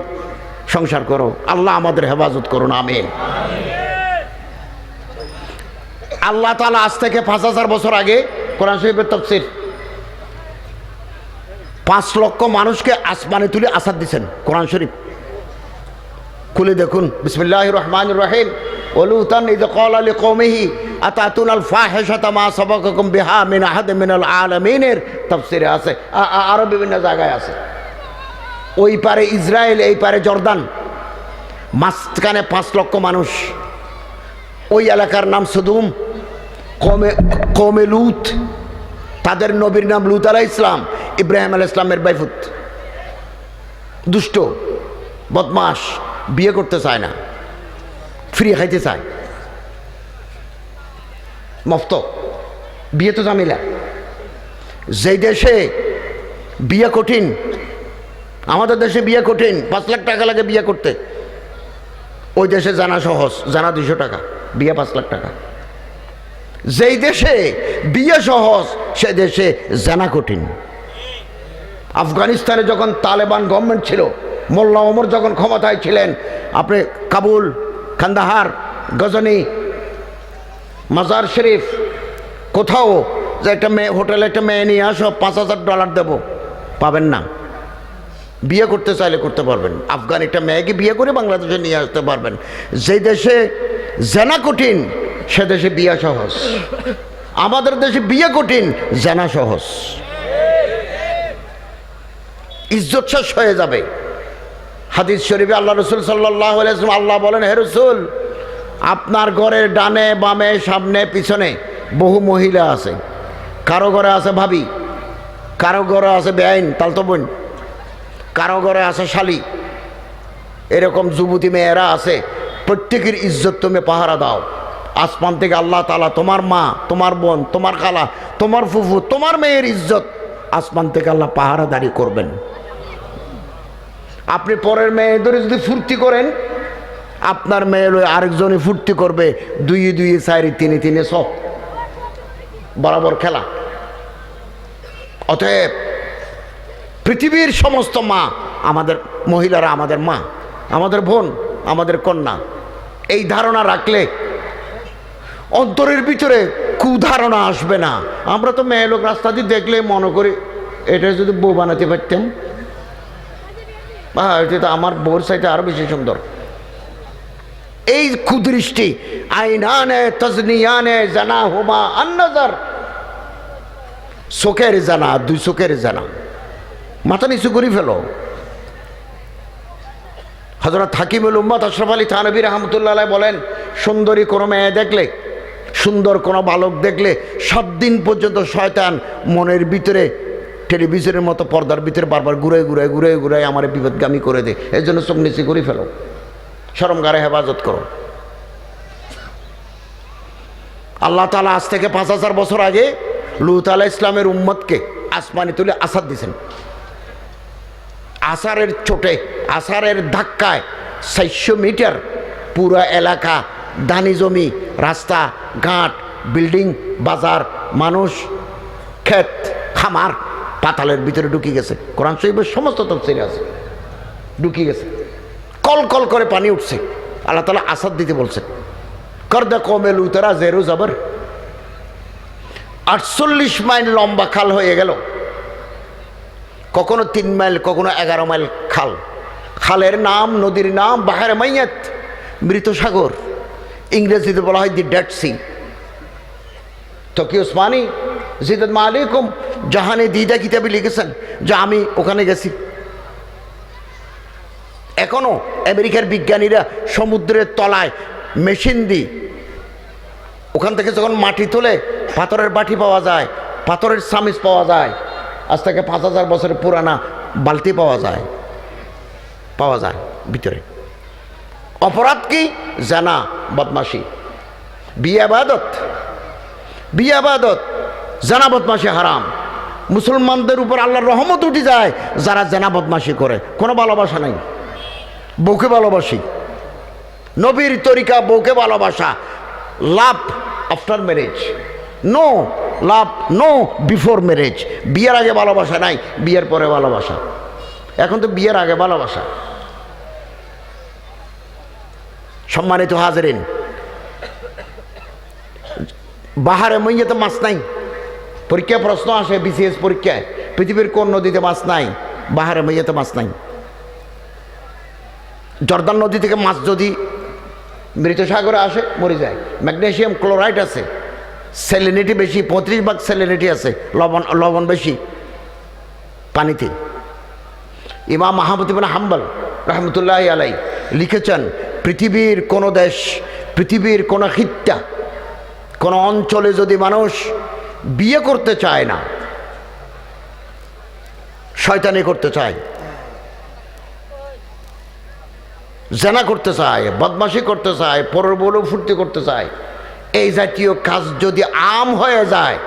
সংসার করো। আল্লাহ আমাদের হেফাজত করুন, আমিন। আল্লাহ তাআলা আজ থেকে 5000 বছর আগে কোরআন শরীফের তাফসীর, 5 লক্ষ মানুষকে আসমানে তুলে আসাদ দিয়েছেন। কোরআন শরীফ খুলে দেখুন। বিসমিল্লাহির রহমানির রহিম। ওলুতান ইয ক্বালা লিকওমিহি আতাতুনাল ফাহিশাতা মা সাবাকাকুম বিহা মিন আহাদিন মিনাল আলামিনের তাফসীরে আছে, আরো বিভিন্ন জায়গায় আছে। ওই পারে ইসরায়েল, এই পারে জর্দান, মাঝখানে 5 লক্ষ মানুষ। ওই এলাকার নাম সদুম, কওমে লূত। তাদের নবীর নাম লূত আলাইহিস সালাম, ইব্রাহিম আলাইহিস সালামের বাইফুত। দুষ্ট, বদমাশ, বিয়ে করতে চায় না, ফ্রি খাইতে চায়, মফত। বিয়ে তো ঝামেলা। যেই দেশে বিয়ে কঠিন, আমাদের দেশে বিয়ে কঠিন, 5 লাখ টাকা লাগে বিয়ে করতে। ওই দেশে জানা সহজ, জানা 200 টাকা, বিয়ে 5 লাখ টাকা। যেই দেশে বিয়ে সহজ সে দেশে জানা কঠিন। আফগানিস্তানে যখন তালেবান গভর্নমেন্ট ছিল, মোল্লা ওমর যখন ক্ষমতায় ছিলেন, আপনি কাবুল, কান্দাহার, গজনি, মাজার শরীফ, কোথাও যে একটা মেয়ে, হোটেলে একটা মেয়ে নিয়ে আসো, $5000 দেবো, পাবেন না। বিয়ে করতে চাইলে করতে পারবেন। আফগান একটা মেয়েকে বিয়ে করে বাংলাদেশে নিয়ে আসতে পারবেন। যে দেশে জানা কঠিন সে দেশে বিয়ে সহজ। আমাদের দেশে বিয়ে কঠিন, জানা সহজ। ইজ্জত শেষ হয়ে যাবে। হাদিস শরীফে আল্লাহ রাসূল সাল্লাল্লাহু আলাইহি ওয়াসাল্লাম, আল্লাহ বলেন, হে রাসূল, আপনার ঘরের ডানে বামে সামনে পিছনে বহু মহিলা আছে। কারো ঘরে আছে ভাবি, কারো ঘরে আছে বেআইন তালতো বোন, কারো ঘরে আছে শালি, এরকম যুবতী মেয়েরা আছে। প্রত্যেকের ইজ্জত তুমি পাহারা দাও। আসমান থেকে আল্লাহ তাআলা তোমার মা, তোমার বোন, তোমার খালা, তোমার ফুফু, তোমার মেয়ের ইজ্জত আসমান থেকে আল্লাহ পাহারাদারি করবেন। আপনি পরের মেয়েদের যদি ফুর্তি করেন, আপনার মেয়ে আরেকজনই ফুর্তি করবে। 2 2 4 3 3 100 বরাবর খেলা। অতএব পৃথিবীর সমস্ত মা আমাদের, মহিলারা আমাদের মা, আমাদের বোন, আমাদের কন্যা। এই ধারণা রাখলে অন্তরের ভিতরে কুধারণা আসবে না। আমরা তো মেয়ে লোক রাস্তা দিয়ে দেখলে মনে করি এটা যদি বউ বানাতে পারতাম, এটা তো আমার বউর চাইতে আরো বেশি সুন্দর। এই কুদৃষ্টি, আইনানে তাজনিয়ানে জানাহুমা আন-নাজার, চোখের জানা, 2 চোখের জানা। মাথা নিচু করে ফেলো। হযরত হাকিমুল উম্মত আশরাফ আলী থানভী রাহমাতুল্লাহ আলাইহি বলেন, সুন্দরী কোনো মেয়ে দেখলে, সুন্দর কোনো বালক দেখলে 7 দিন পর্যন্ত শয়তান মনের ভিতরে টেলিভিশনের মতো পর্দার ভিতরে বারবার ঘুরে ঘুরে ঘুরে ঘুরে আমার বিপদগামী করে দেয়। এর জন্য চোখ নিচু করে ফেলো, শরমগারে হেফাজত করো। আল্লাহ তাআলা আজ থেকে 5000 বছর আগে লূত আলাইহিস সালামের উম্মতকে আসমানে তুলে আসাদ দিয়েছেন। আসারের চোটে, আসারের ধাক্কায় 400 মিটার পুরো এলাকা, দানি জমি, রাস্তা ঘাট, বিল্ডিং, বাজার, মানুষ, ক্ষেত, খামার পাতালের ভিতরে ঢুকে গেছে। কোরআন শরীফের সমস্ত তাফসীরে আছে, ঢুকে গেছে। কল কল করে পানি উঠছে। আল্লাহ তাআলা আসাদ দিতে বলছেন। করদা কওমে লূতেরা জেরু জবর, 48 মাইল লম্বা খাল হয়ে গেল। কখনো 3 মাইল, কখনো 11 মাইল খাল। খালের নাম, নদীর নাম বাহরে মাইয়াত, মৃত সাগর। ইংরেজিতে বলা হয় দি ডেড সি। তকি ওসমানী জিদাত মালিকুম জাহানে দিদা কিতাবে লিখেছেন যে আমি ওখানে গেছি। এখনো আমেরিকার বিজ্ঞানীরা সমুদ্রের তলায় মেশিন দিয়ে ওখান থেকে যখন মাটি তোলে, পাথরের বাটি পাওয়া যায়, পাথরের সামিজ পাওয়া যায়। আজ থেকে 5000 বছরের পুরানা বালতি পাওয়া যায় ভিতরে। অপরাধ কি? জানা, বদমাশি। বিয়ে আবাদত, জানা বদমাশি হারাম। মুসলমানদের উপর আল্লাহর রহমত উঠে যায় যারা জানা বদমাশি করে। কোনো ভালোবাসা নাই, বউকে ভালোবাসি, নবীর তরিকা বউকে ভালোবাসা। Love after marriage, no love, no before marriage. বিয়ের আগে ভালোবাসা নাই, বিয়ের পরে ভালোবাসা। এখন তো বিয়ের আগে ভালোবাসা। সম্মানিত হাজরিন, বাহারে মইয়াতে মাছ নাই। পরীক্ষায় প্রশ্ন আসে, বিসিএস পরীক্ষায়, পৃথিবীর কোন নদীতে মাছ নাই? বাহারে মইয়াতে মাছ নাই। জর্দান নদী থেকে মাছ যদি মৃত সাগরে আসে, মরে যায়। ম্যাগনেসিয়াম ক্লোরাইড আছে, স্যালিনিটি বেশি, 35% স্যালিনিটি আছে, লবণ বেশি পানিতে। ইমাম আহমদ ইবনে হাম্বল রহমতুল্লাহি আলাই লিখেছেন, পৃথিবীর কোনো দেশ, পৃথিবীর কোনো খিত্তা, কোনো অঞ্চলে যদি মানুষ বিয়ে করতে চায় না, শয়তানি করতে চায়, জেনা করতে চায়, বদমাশি করতে চায়, পরের বলেও ফুর্তি করতে চায়, এই জাতীয় কাজ যদি আম হয়ে যায়,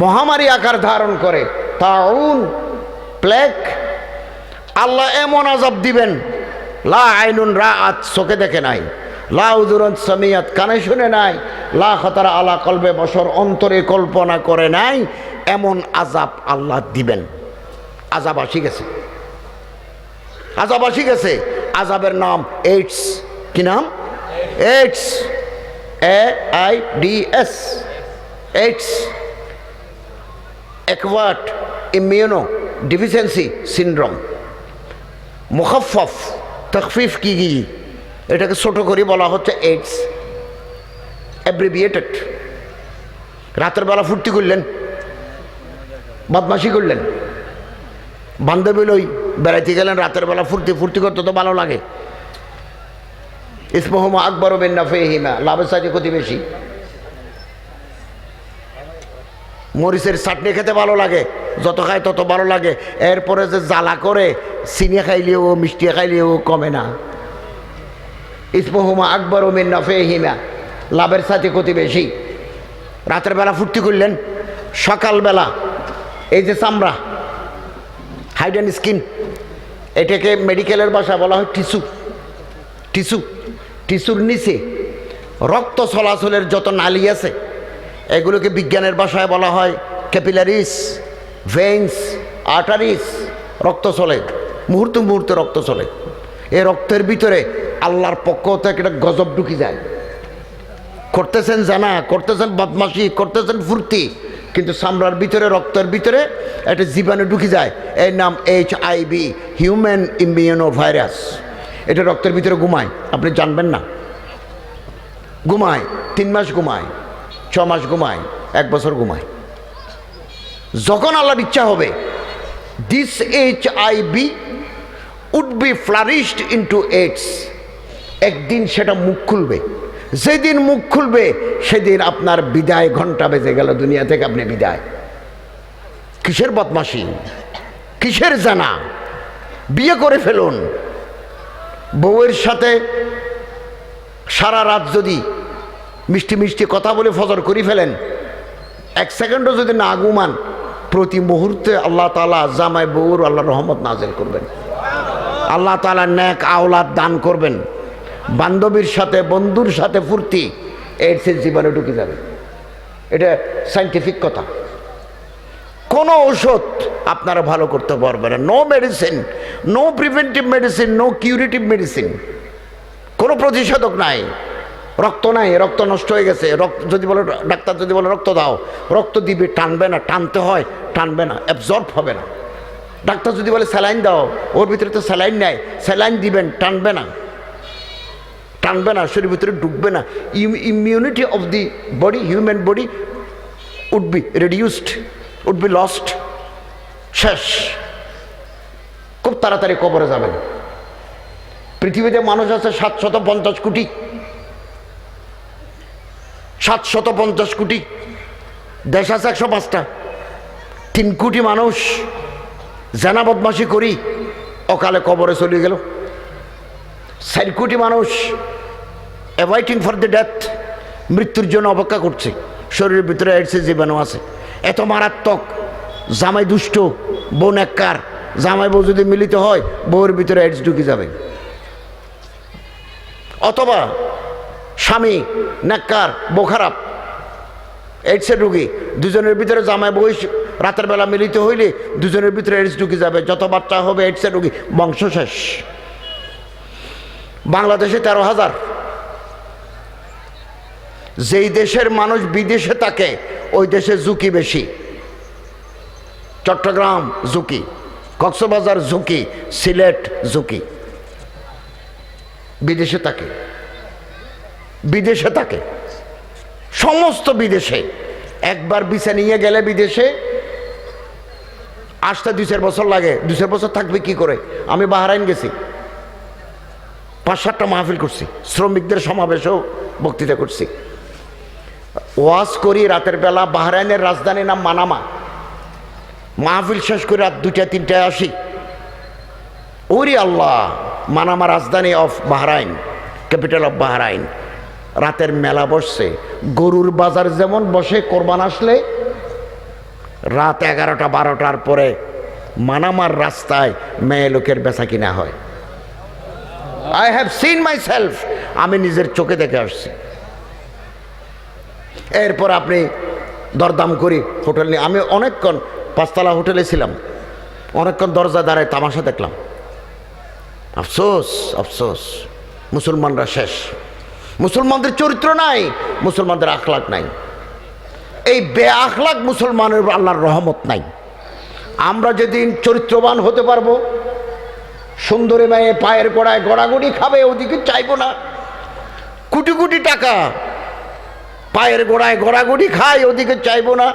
মহামারী আকার ধারণ করে, তাউন, প্লেগ, আল্লাহ এমন আযাব দিবেন, লা আইনুন রাআত, চোখে দেখে নাই, লা উযুরুন সামিয়াত, কানে শুনে নাই, লা খাতারা আলা কলবে বশর, অন্তরে কল্পনা করে নাই, এমন আযাব আল্লাহ দিবেন। আযাব আসি গেছে, আযাব আসি গেছে। আযাবের নাম এইডস। কি নাম? AIDS, AIDS, AIDS, acquired immunodeficiency syndrome. মুখাফফফ, তখফিফ কি, এটাকে ছোট করে বলা হচ্ছে এইডস, অ্যাব্রিভিয়েটেড। রাতের বেলা ফুর্তি করলেন, বদমাশি করলেন, বান্ধবী লই বেড়াইতে গেলেন, রাতের বেলা ফুর্তি করতে তো ভালো লাগে। ইসমহুমা আকবারু মিন নাফিহিমা, লাভের সাথে ক্ষতি বেশি। মরিচের চাটনি খেতে ভালো লাগে, যত খায় তত ভালো লাগে। এরপরে যে জ্বালা করে, চিনি খাইলেও মিষ্টি খাইলেও কমে না। ইসমহুমা আকবারু মিন নাফিহিমা, লাভের সাথে ক্ষতি বেশি। রাতের বেলা ফুর্তি করলেন, সকালবেলা এই যে চামড়া, হাইড অ্যান্ড স্কিন, এটাকে মেডিকেলের ভাষা বলা হয় টিস্যুর নিচে রক্ত চলাচলের যত নালী আছে, এগুলোকে বিজ্ঞানের ভাষায় বলা হয় ক্যাপিলারিস, ভেইনস, আর্টারিস। রক্ত চলে, মুহূর্তে মুহূর্তে রক্ত চলে। এই রক্তের ভিতরে আল্লাহর পক্ষ থেকে একটা গজব ঢুকে যায়। করতেছেন জানা, করতেছেন বদমাশি, করতেছেন ফুর্তি, কিন্তু চামড়ার ভিতরে, রক্তের ভিতরে একটা জীবাণু ঢুকে যায়। এর নাম HIV, হিউম্যান ইমিউনো ভাইরাস। এটা রক্তের ভিতরে ঘুমায়, আপনি জানবেন না। ঘুমায় 3 মাস, ঘুমায় 6 মাস, ঘুমায় 1 বছর, ঘুমায়। যখন আল্লাহর ইচ্ছা হবে, this HIV would be flourished into AIDS। একদিন সেটা মুখ খুলবে। যেদিন মুখ খুলবে সেদিন আপনার বিদায়, ঘন্টা বেজে গেল, দুনিয়া থেকে আপনি বিদায়। কিসের বদমাশি, কিসের জানা? বিয়ে করে ফেলুন। বউয়ের সাথে সারা রাত যদি মিষ্টি মিষ্টি কথা বলে ফজর করে ফেলেন, 1 সেকেন্ডও যদি না ঘুমান, প্রতি মুহূর্তে আল্লাহ তাআলা জামাই বউর আল্লাহ রহমত নাযিল করবেন। আল্লাহ তাআলা নেক আওলাদ দান করবেন। বান্ধবীর সাথে, বন্ধুর সাথে ফুর্তি, এইডসের জীবনে ঢুকে যাবে। এটা সাইন্টিফিক কথা। কোনো ঔষধ আপনারা ভালো করতে পারবে না। No medicine, no preventive medicine, no curative medicine. কোনো প্রতিষেধক নাই। রক্ত নাই, রক্ত নষ্ট হয়ে গেছে। রক্ত যদি বলে, ডাক্তার যদি বলে রক্ত দাও, রক্ত দিবে, টানবে না, টানতে হয়, টানবে না, অ্যাবজর্ব হবে না। ডাক্তার যদি বলে স্যালাইন দাও, ওর ভিতরে তো স্যালাইন নাই, স্যালাইন দিবেন, টানবে না, টানবে না, শরীরের ভিতরে ঢুকবে না। Immunity of the body, human body would be reduced, would be lost. শেষ, খুব তাড়াতাড়ি কবরে যাবেন। পৃথিবীতে মানুষ আছে 750 কোটি, 750 কোটি। দেশ আছে 105টা। 3 কোটি মানুষ, জানা বদমাশি করি, অকালে কবরে চলে গেল। 4 কোটি মানুষ অ্যাওয়াইটিং ফর দ্য ডেথ, মৃত্যুর জন্য অপেক্ষা করছে। শরীরের ভিতরে এইডসের জীবাণু আছে, এত মারাত্মক। জামাই দুষ্ট, বউ নেককার। জামাই বউ যদি মিলিত হয়, বউয়ের ভিতরে এইডস ঢুকে যাবে। অথবা স্বামী নেককার, বউ খারাপ, এইডসের রুগী। দুজনের ভিতরে জামাই বউ রাতের বেলা মিলিত হইলে দুজনের ভিতরে এইডস ঢুকে যাবে। যত বাচ্চা হবে এইডসের রুগী, বংশ শেষ। বাংলাদেশে 13,000। যেই দেশের মানুষ বিদেশে থাকে ওই দেশে ঝুঁকি বেশি। চট্টগ্রাম ঝুঁকি, কক্সবাজার ঝুঁকি, সিলেট ঝুঁকি। বিদেশে থাকে, বিদেশে থাকে, সমস্ত বিদেশে। একবার ভিসা নিয়ে গেলে বিদেশে আসতে 2-4 বছর লাগে। 2-4 বছর থাকবে কি করে? আমি বাহরাইন গেছি, 5-7টা মাহফিল করছি, শ্রমিকদের সমাবেশেও বক্তৃতা করছি, ওয়াজ করি রাতের বেলা। বাহরাইনের রাজধানীর নাম মানামা। মাহফিল শেষ করে রাত 2টা-3টায় আসি। ওরে আল্লাহ, মানামা রাজধানী of Bahrain, capital of Bahrain. রাতের মেলা বসছে, গরুর বাজার যেমন বসে কোরবান আসলে, রাত 11টা-12টার পরে মানামার রাস্তায় মেয়ে লোকের বেচা কিনা হয়। I have seen my self, আমি নিজের চোখে দেখে আসছি। এরপর আপনি দরদাম করি হোটেল নিয়ে। আমি অনেকক্ষণ 5তলা হোটেলে ছিলাম, অনেকক্ষণ দরজা দাঁড়ায় তামাশা দেখলাম। আফসোস, আফসোস, মুসলমানরা শেষ। মুসলমানদের চরিত্র নাই, মুসলমানদের আখলাক নাই। এই বেআখলাক মুসলমানের আল্লাহর রহমত নাই। আমরা যেদিন চরিত্রবান হতে পারবো, সুন্দরী মেয়ে পায়ের গোড়ায় গড়াগড়ি খাবে, ওদিকে চাইবো না। কোটি কোটি টাকা পায়ের গোড়ায় গড়াগড়ি খায়, ওদিকে চাইবো না।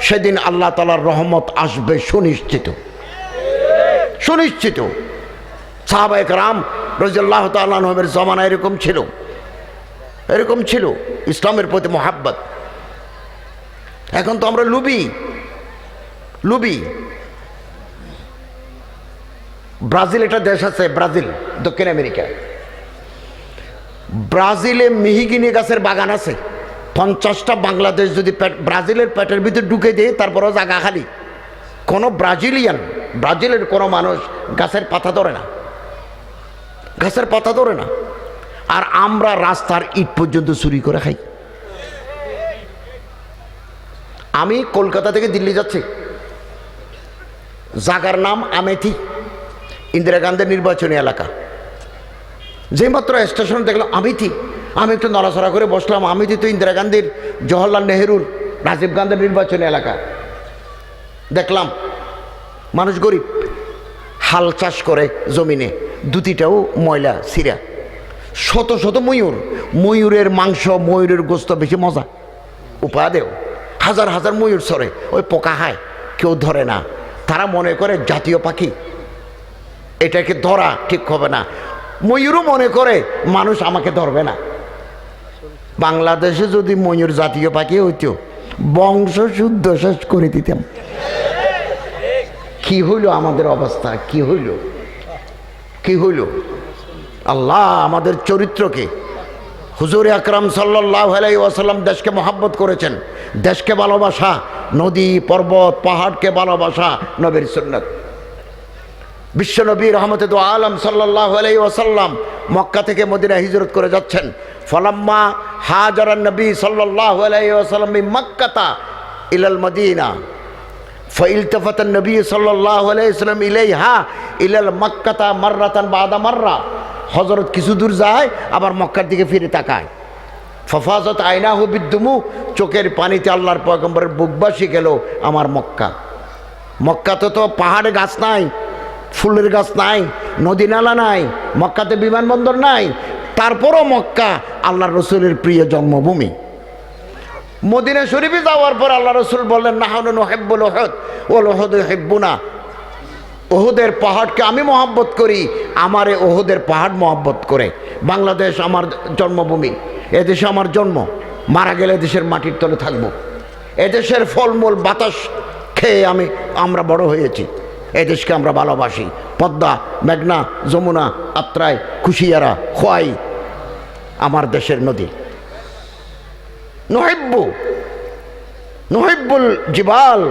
সেদিন আল্লাহ তাআলার রহমত আসবে সুনিশ্চিত, সুনিশ্চিত। সাহাবায়ে কেরাম রাদিয়াল্লাহু তাআলা আনহুমের জামানা এরকম ছিল, এরকম ছিল ইসলামের প্রতি মোহাব্বত। এখন তো আমরা লুবি, লুবি। ব্রাজিল একটা দেশ আছে, ব্রাজিল, দক্ষিণ আমেরিকা। ব্রাজিলে মিহিগিনি গাছের বাগান আছে। 50টা বাংলাদেশ যদি ব্রাজিলের পেটের ভিতরে ঢুকে দেয়, তারপরও জায়গা খালি। কোনো ব্রাজিলিয়ান, ব্রাজিলের কোনো মানুষ গাছের পাতা ধরে না, গাছের পাতা ধরে না। আর আমরা রাস্তার ইট পর্যন্ত চুরি করে খাই। আমি কলকাতা থেকে দিল্লি যাচ্ছি, জায়গার নাম আমেথি, ইন্দিরা গান্ধীর নির্বাচনী এলাকা। যে মাত্র স্টেশন দেখলাম আমেথি, আমি একটু নড়াচড়া করে বসলাম। আমেথি তো ইন্দিরা গান্ধীর, জওহরলাল নেহরুর, রাজীব গান্ধীর নির্বাচনী এলাকা। দেখলাম মানুষ গরিব, হাল চাষ করে জমিনে, দুটিটাও ময়লা সিরা। শত শত ময়ূর, ময়ূরের মাংস, ময়ূরের গোস্ত বেশি মজা। উপা দেও, হাজার হাজার ময়ূর চড়ে, ওই পোকা খায়, কেউ ধরে না। তারা মনে করে জাতীয় পাখি, এটাকে ধরা ঠিক হবে না। ময়ূরও মনে করে মানুষ আমাকে ধরবে না। বাংলাদেশে যদি ময়ূর জাতীয় পাখি হইতো, বংশ শুদ্ধ শেষ করে দিতাম। কি হইল আমাদের অবস্থা, কি হইল, কি হইল? আল্লাহ আমাদের চরিত্রকে, হুজুর আকরাম সাল্লাল্লাহু আলাইহি ওয়াসাল্লাম দেশকে মহাব্বত করেছেন। দেশকে ভালোবাসা, নদী পর্বত পাহাড়কে ভালোবাসা নবীর সুন্নাত। বিশ্বনবী রহমতে দু আলম সাল্লাল্লাহু আলাইহি ওয়াসাল্লাম মক্কা থেকে মদিনা হিজরত করে যাচ্ছেন। ফলাম্মা হাজারান নবী সাল্লাল্লাহু আলাইহি ওয়াসাল্লাম মিন মক্কাতা ইলাল মদিনা ফাইলতাফাতান নবী সাল্লাল্লাহু আলাইহি ওয়াসাল্লাম ইলাইহা ইলাল মক্কাতা মাররাতান বাদা মাররা। হযরত কিছু দূর যায়, আবার মক্কার দিকে ফিরে তাকায়। ফাফাজাত আইনাহু বিদ্দুমু, চোখের পানিতে আল্লাহর পয়গম্বরের বুকবাসী গেল আমার মক্কা। মক্কাতে তো পাহাড়ে গাছ নাই, ফুলের গাছ নাই, নদী নালা নাই, মক্কাতে বিমানবন্দর নাই। তারপরও মক্কা আল্লাহর রসুলের প্রিয় জন্মভূমি। মদিনা শরীফে যাওয়ার পর আল্লাহ রসুল বললেন, নাহনু নুহিব্বুল উহুদ ওয়াল উহুদ ইউহিব্বুনা। ওহুদের পাহাড়কে আমি মহব্বত করি, আমারে ওহুদের পাহাড় মহব্বত করে। বাংলাদেশ আমার জন্মভূমি, এদেশে আমার জন্ম। মারা গেলে দেশের মাটির তলে থাকবো। এদেশের ফলমূল বাতাস খেয়ে আমরা বড় হয়েছি। এই দেশকে আমরা ভালোবাসি। পদ্মা, মেঘনা, যমুনা, আত্রাই, কুশিয়ারা, খোয়াই আমার দেশের নদী। নহিব্বুল জিবাল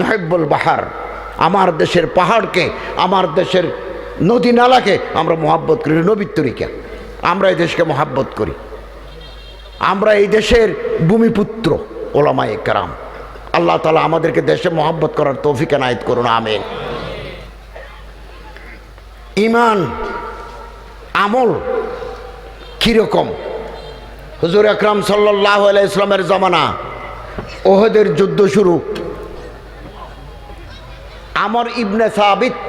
নহিব্বুল বাহার, আমার দেশের পাহাড়কে, আমার দেশের নদী নালাকে আমরা মহাব্বত করি। নবীর তরিকা আমরা এই দেশকে মহাব্বত করি। আমরা এই দেশের ভূমিপুত্র ওলামায়ে কেরাম। আল্লাহ তাআলা আমাদেরকে দেশে মহাব্বত করার তৌফিক এনায়েত করুন, আমিন। ঈমান আমল কিরকম? হুজুর আকরাম সাল্লাল্লাহু আলাইহি ওয়াসাল্লামের জামানা, ওহদের যুদ্ধ শুরু। আমর ইবনে সাবিত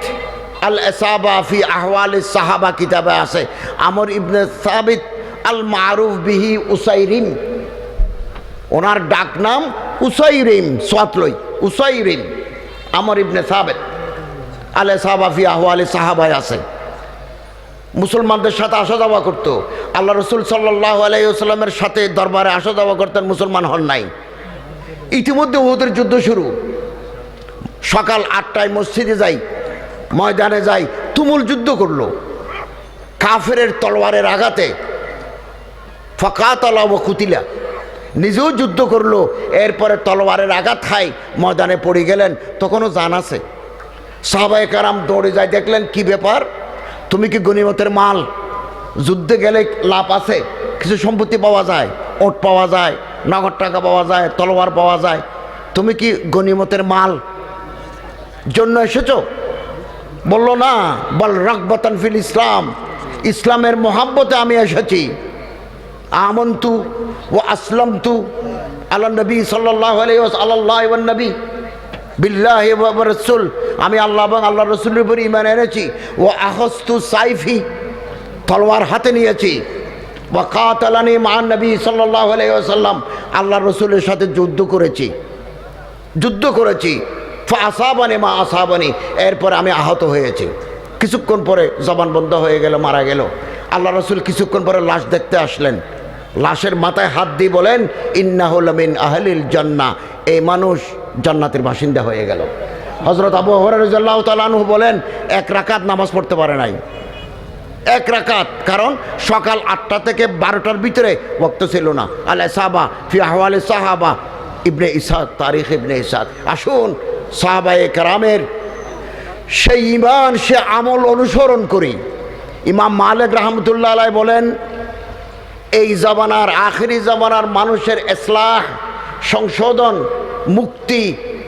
আল ইসাবা ফি আহওয়ালিস সাহাবা কিতাবে আছে। আমর ইবনে সাবিত আল মারুফ বিহি উসাইরিম, ওনার ডাক নাম উসাইরিম, সোয়াতলই উসাইরিম। আমর ইবনে সাবিত আল ইসাবা ফি আহওয়ালিস সাহাবায় আছে। মুসলমানদের সাথে আসা যাওয়া করতো। আল্লাহ রসুল সাল্লাল্লাহু আলাইহি ওয়াসাল্লামের সাথে দরবারে আসা যাওয়া করতেন, মুসলমান হন নাই। ইতিমধ্যে ওদের যুদ্ধ শুরু। সকাল 8টায় মসজিদে যাই, ময়দানে যাই, তুমুল যুদ্ধ করলো কাফেরের তলোয়ারের আঘাতে। ফাকাতালা ওয়া কুতিলা, নিজেও যুদ্ধ করলো, এরপরে তলোয়ারের আঘাত খায়, ময়দানে পড়ে গেলেন। তখনও জান আছে। সাহাবায়ে কেরাম দৌড়ে যায়, দেখলেন কি ব্যাপার, তুমি কি গনিমতের মাল? যুদ্ধে গেলে লাভ আছে, কিছু সম্পত্তি পাওয়া যায়, ওট পাওয়া যায়, নগদ টাকা পাওয়া যায়, তলোয়ার পাওয়া যায়। তুমি কি গনিমতের মাল জন্য এসেছো? বলল না, বল রাগবাতান ফিল ইসলাম, ইসলামের মোহাব্বতে আমি এসেছি। আমন্তু ওয়া আসলামতু আলা নবী সাল্লাল্লাহু আলাইহি ওয়াসাল্লাম নবী বিল্লাহি ওয়া রাসূল, আমি আল্লাহ এবং আল্লাহ রসুলের উপর ঈমান এনেছি। ওয়া আখাযতু সাইফি, তলোয়ার হাতে নিয়েছি। ওয়া কাতালানি মা নবী সাল্লাল্লাহু আলাইহি ওয়াসাল্লাম, আল্লাহ রসুলের সাথে যুদ্ধ করেছি। ফা আসাবানি মা আসাবানি, এরপর আমি আহত হয়েছি। কিছুক্ষণ পরে জবান বন্ধ হয়ে গেল, মারা গেল। আল্লাহ রসুল কিছুক্ষণ পরে লাশ দেখতে আসলেন। লাশের মাথায় হাত দিয়ে বলেন, ইন্নাহু লামিন আহলিল জান্নাহ, এই মানুষ জান্নাতের বাসিন্দা হয়ে গেল। হযরত আবু হুরায়রা রাদিয়াল্লাহু তাআলা আনহু বলেন, 1 রাকাত নামাজ পড়তে পারে নাই, 1 রাকাত। কারণ সকাল 8টা থেকে 12টার ভিতরে ওয়াক্ত ছিল না। আল ইসাবা ফি আহওয়ালিস সাহাবা, ইবনে ইসহাক, তারিখ ইবনে ইসহাক। আসুন সাহাবায়ে কেরামের সেই ঈমান, সে আমল অনুসরণ করি। ইমাম মালিক রাহমাতুল্লাহ আলাইহি বলেন, এই জামানার, আখিরি জামানার মানুষের ইসলাহ, সংশোধন, মুক্তি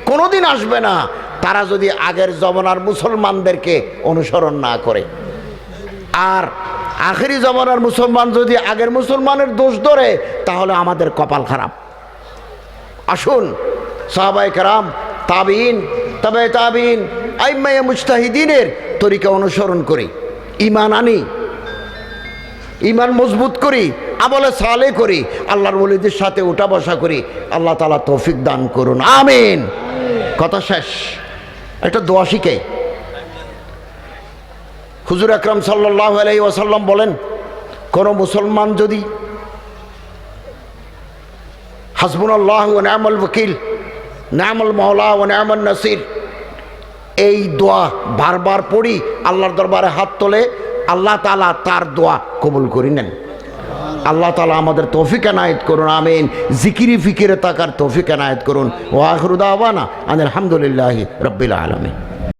কোনোদিন আসবে না তারা যদি আগের জামানার মুসলমানদেরকে অনুসরণ না করে। আর আখিরি জামানার মুসলমান যদি আগের মুসলমানের দোষ ধরে, তাহলে আমাদের কপাল খারাপ। আসুন সাহাবায়ে কেরাম, তাবিঈন, তাবে তাবিঈন, আইম্মায়ে মুজতাহিদিনের তরিকা অনুসরণ করি, ঈমান আনি, ঈমান মজবুত করি, আমলে সালেহ করি, আল্লাহর ওলিদের সাথে উঠা বসা করি। আল্লাহ তাআলা তৌফিক দান করুন, আমিন। কথা শেষ। একটা দোয়া শিখে হুজুর আকরাম সাল্লাল্লাহু আলাইহি ওয়াসাল্লাম বলেন, কোন মুসলমান যদি হাসবুনাল্লাহু ওয়া নি'মাল ওয়াকিল, নি'মাল মাওলা ওয়া নি'মান নাসির, এই দোয়া বারবার পড়ি, আল্লাহর দরবারে হাত তোলে, আল্লাহ তাআলা তার দোয়া কবুল করে নেন। আল্লাহ তাআলা আমাদের তৌফিক এনায়েত করুন, আমিন। জিকিরি ফিকিরে তাকার তৌফিক এনায়েত করুন। ওয়া আখিরু দাওয়ানা আনিল হামদুলিল্লাহি রাব্বিল আলামিন।